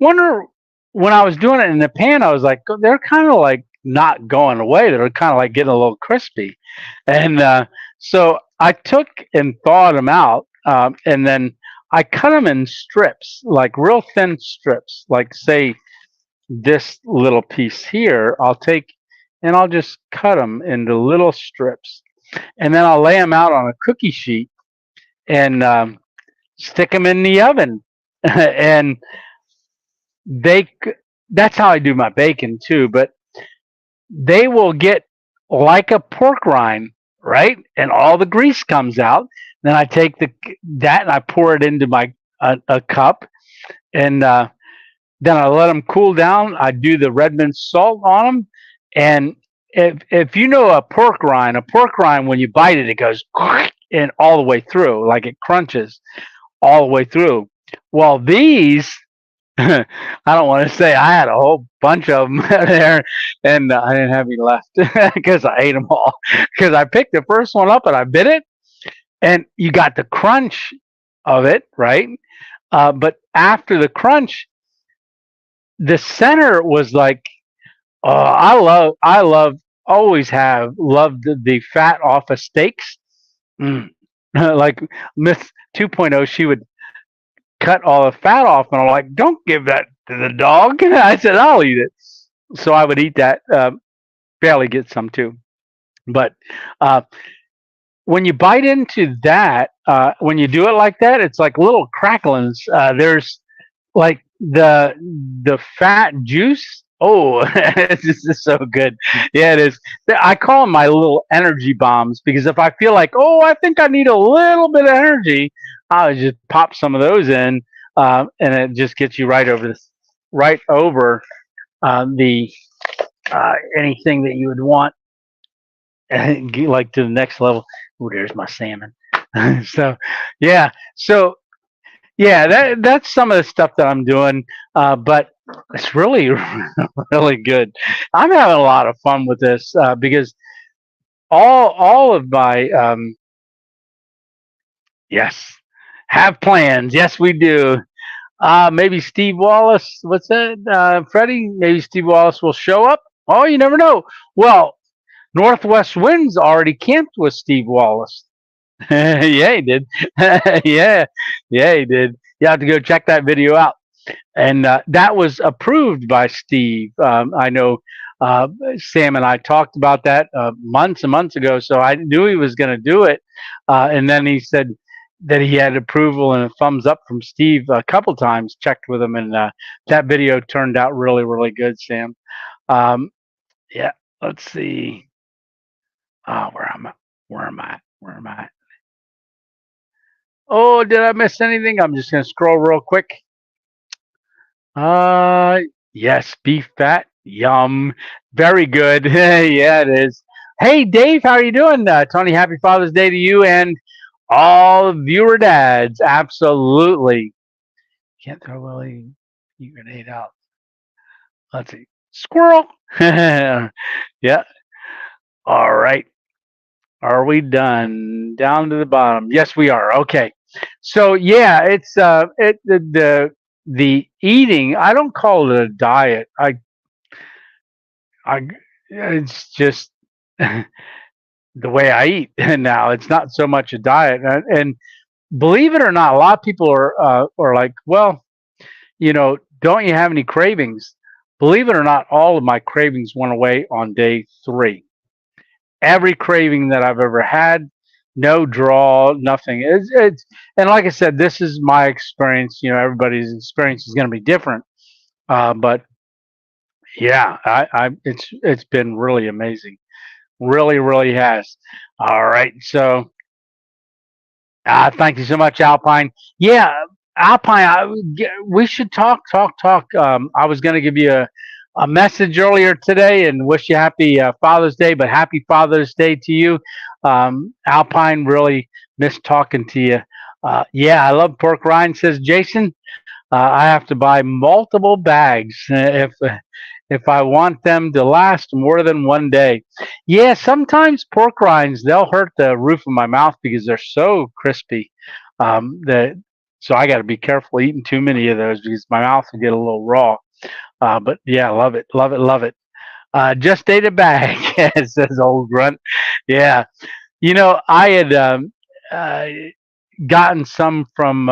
wonder when I was doing it in the pan, I was like, they're kind of like not going away. They're kind of like getting a little crispy. And so I took and thawed them out, and then I cut them in strips, like real thin strips, like say this little piece here. I'll take and I'll just cut them into little strips, and then I'll lay them out on a cookie sheet and stick them in the oven. And that's how I do my bacon too, but they will get like a pork rind, right? And all the grease comes out. Then I take that and I pour it into my a cup, and then I let them cool down. I do the Redmond salt on them, and if you know a pork rind when you bite it, it goes and all the way through, like it crunches all the way through. Well, these I don't want to say I had a whole bunch of them there, and I didn't have any left because I ate them all. Because I picked the first one up and I bit it, and you got the crunch of it, right? But after the crunch, the center was like, always have loved the fat off of steaks. Like Miss 2.0, she would cut all the fat off, and I'm like, don't give that to the dog. I said, I'll eat it. So I would eat that, barely get some too. But when you bite into that, when you do it like that, it's like little cracklings. There's like the fat juice. Oh, this is so good. Yeah, it is. I call them my little energy bombs, because if I feel like, I think I need a little bit of energy, I'll just pop some of those in, and it just gets you right over the anything that you would want, and get like to the next level. Oh, there's my salmon. So yeah, that's some of the stuff that I'm doing, but it's really, really good. I'm having a lot of fun with this, because all of my yes, have plans. Yes, we do. Maybe Steve Wallace. What's that, Freddie? Maybe Steve Wallace will show up. Oh, you never know. Well, Northwest Winds already camped with Steve Wallace. Yeah, he did. Yeah, he did. You have to go check that video out. And that was approved by Steve. I know Sam and I talked about that months and months ago, so I knew he was going to do it. And then he said that he had approval and a thumbs up from Steve a couple times, checked with him, and that video turned out really, really good, Sam. Yeah, let's see. Where am I? Oh, did I miss anything? I'm just going to scroll real quick. Yes, beef fat. Yum. Very good. Yeah, it is. Hey, Dave, how are you doing? Tony, happy Father's Day to you and all viewer dads. Absolutely. Can't throw Willie grenade out. Let's see. Squirrel. Yeah. All right. Are we done? Down to the bottom. Yes, we are. Okay. So yeah, it's the eating. I don't call it a diet. It's just the way I eat now. It's not so much a diet. And believe it or not, a lot of people are like, well, don't you have any cravings? Believe it or not, all of my cravings went away on day 3. Every craving that I've ever had, no draw, nothing. It's and like I said, this is my experience. Everybody's experience is going to be different, but yeah, it's been really amazing, really, really has. All right, so thank you so much, Alpine. Yeah, Alpine, we should talk. I was going to give you a message earlier today and wish you happy Father's Day, but happy Father's Day to you. Alpine, really missed talking to you. Yeah, I love pork rind, says Jason. I have to buy multiple bags if I want them to last more than one day. Yeah, sometimes pork rinds, they'll hurt the roof of my mouth because they're so crispy. That so I got to be careful eating too many of those because my mouth will get a little raw. But yeah, love it, love it, love it. Just ate a bag, says old grunt. Yeah, I had uh, gotten some from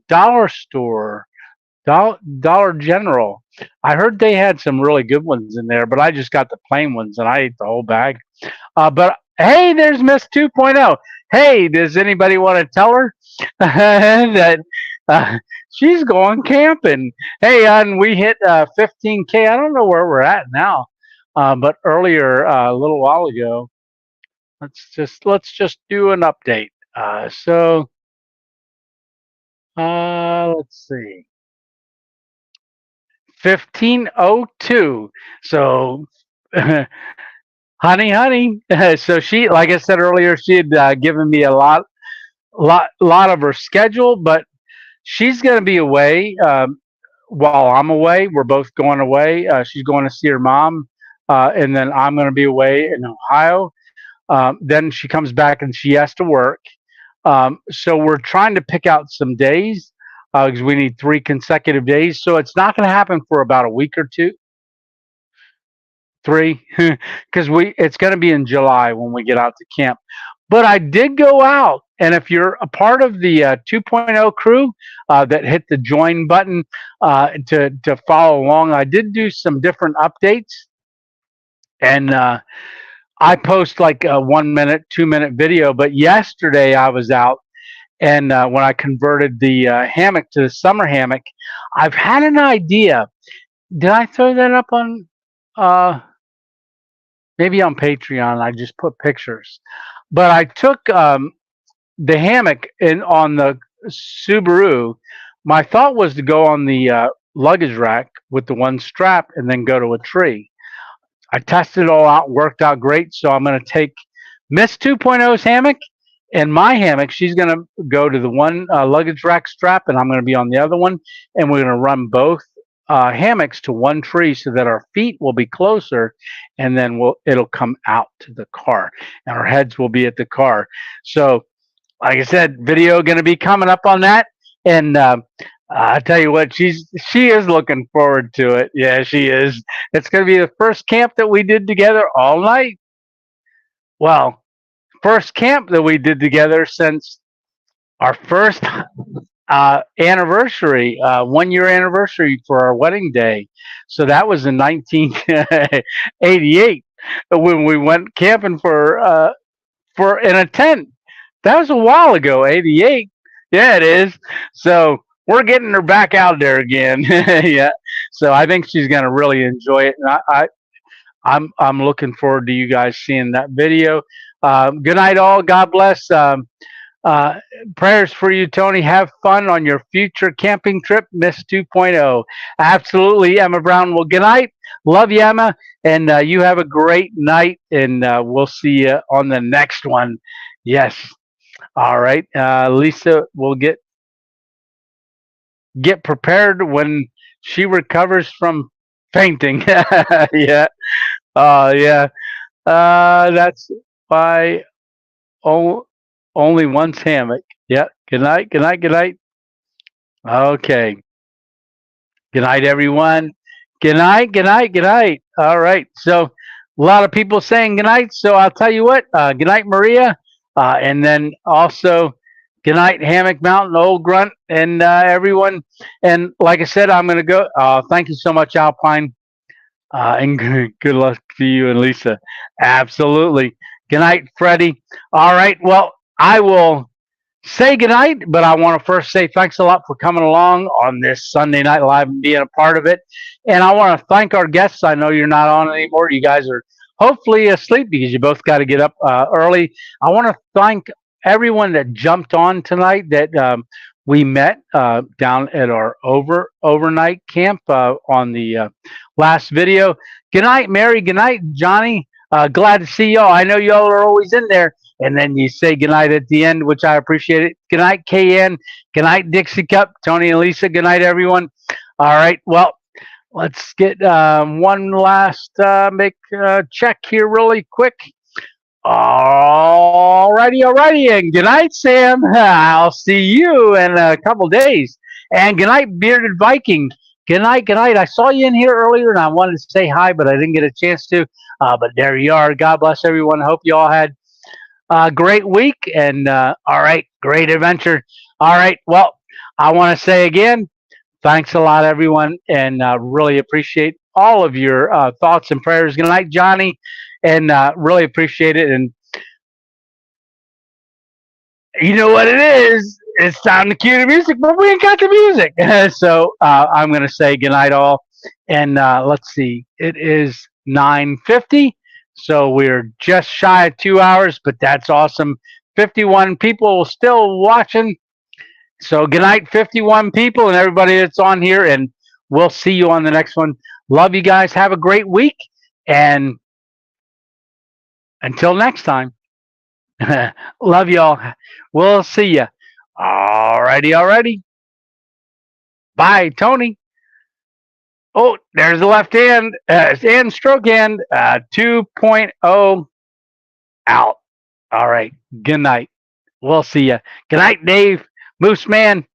dollar store, Dollar General. I heard they had some really good ones in there, but I just got the plain ones and I ate the whole bag. But hey, there's Miss 2.0. Hey, does anybody want to tell her that she's going camping? Hey, and we hit 15K. I don't know where we're at now, but earlier, a little while ago, let's just do an update. Let's see. 1502. So, honey. So she, like I said earlier, she had given me a lot of her schedule, but she's going to be away while I'm away. We're both going away. She's going to see her mom, and then I'm going to be away in Ohio. Then she comes back and she has to work. So we're trying to pick out some days because we need 3 consecutive days. So it's not going to happen for about a week or two, 3, because it's going to be in July when we get out to camp. But I did go out, and if you're a part of the 2.0 crew that hit the join button to follow along, I did do some different updates, and I post like a 1 minute, 2 minute video. But yesterday I was out, and when I converted the hammock to the summer hammock, I've had an idea. Did I throw that up on maybe on Patreon? I just put pictures, but I took the hammock on the Subaru. My thought was to go on the luggage rack with the one strap and then go to a tree. I tested it all out, worked out great. So I'm going to take Miss 2.0's hammock and my hammock. She's going to go to the one luggage rack strap, and I'm going to be on the other one. And we're going to run both hammocks to one tree so that our feet will be closer, and then it'll come out to the car, and our heads will be at the car. So, like I said, video going to be coming up on that, and I tell you what, she is looking forward to it. Yeah, she is. It's going to be the first camp that we did together all night. Well, first camp that we did together since our first anniversary, 1 year anniversary for our wedding day. So that was in 1988 when we went camping for in a tent. That was a while ago, 88. Yeah, it is. So we're getting her back out there again. Yeah. So I think she's going to really enjoy it. And I'm looking forward to you guys seeing that video. Good night, all. God bless. Prayers for you, Tony. Have fun on your future camping trip, Miss 2.0. Absolutely, Emma Brown. Well, good night. Love you, Emma. And you have a great night. And we'll see you on the next one. Yes. All right. Lisa will get prepared when she recovers from fainting. Yeah. Yeah. That's why only one's hammock. Yeah. Good night. Good night. Good night. Okay. Good night, everyone. Good night. Good night. Good night. All right. So a lot of people saying good night. So I'll tell you what. Good night, Maria. And then also good night, Hammock Mountain, Old Grunt, and everyone. And like I said, I'm going to go. Thank you so much, Alpine. And good luck to you and Lisa. Absolutely. Good night, Freddie. All right. Well, I will say good night, but I want to first say thanks a lot for coming along on this Sunday Night Live and being a part of it. And I want to thank our guests. I know you're not on anymore. You guys are hopefully asleep because you both got to get up early. I want to thank everyone that jumped on tonight that we met down at our overnight camp on the last video. Good night, Mary. Good night, Johnny. Glad to see y'all. I know y'all are always in there. And then you say good night at the end, which I appreciate it. Good night, KN. Good night, Dixie Cup. Tony and Lisa. Good night, everyone. All right. Well, let's get one last make check here really quick. Alrighty, and good night, Sam. I'll see you in a couple days. And good night, Bearded Viking. Good night, good night. I saw you in here earlier, and I wanted to say hi, but I didn't get a chance to. But there you are. God bless everyone. Hope you all had a great week, and all right, great adventure. All right, well, I want to say again, thanks a lot, everyone, and really appreciate all of your thoughts and prayers. Good night, Johnny, and really appreciate it. And you know what it is? It's time to cue the music, but we ain't got the music. So I'm going to say good night, all. And let's see, it is 9:50, so we're just shy of 2 hours, but that's awesome. 51 people still watching. So good night, 51 people, and everybody that's on here, and we'll see you on the next one. Love you guys. Have a great week, and until next time, love y'all. We'll see you. Alrighty. Bye, Tony. Oh, there's the left hand and stroke hand 2.0 out. All right. Good night. We'll see you. Good night, Dave. Moose Man.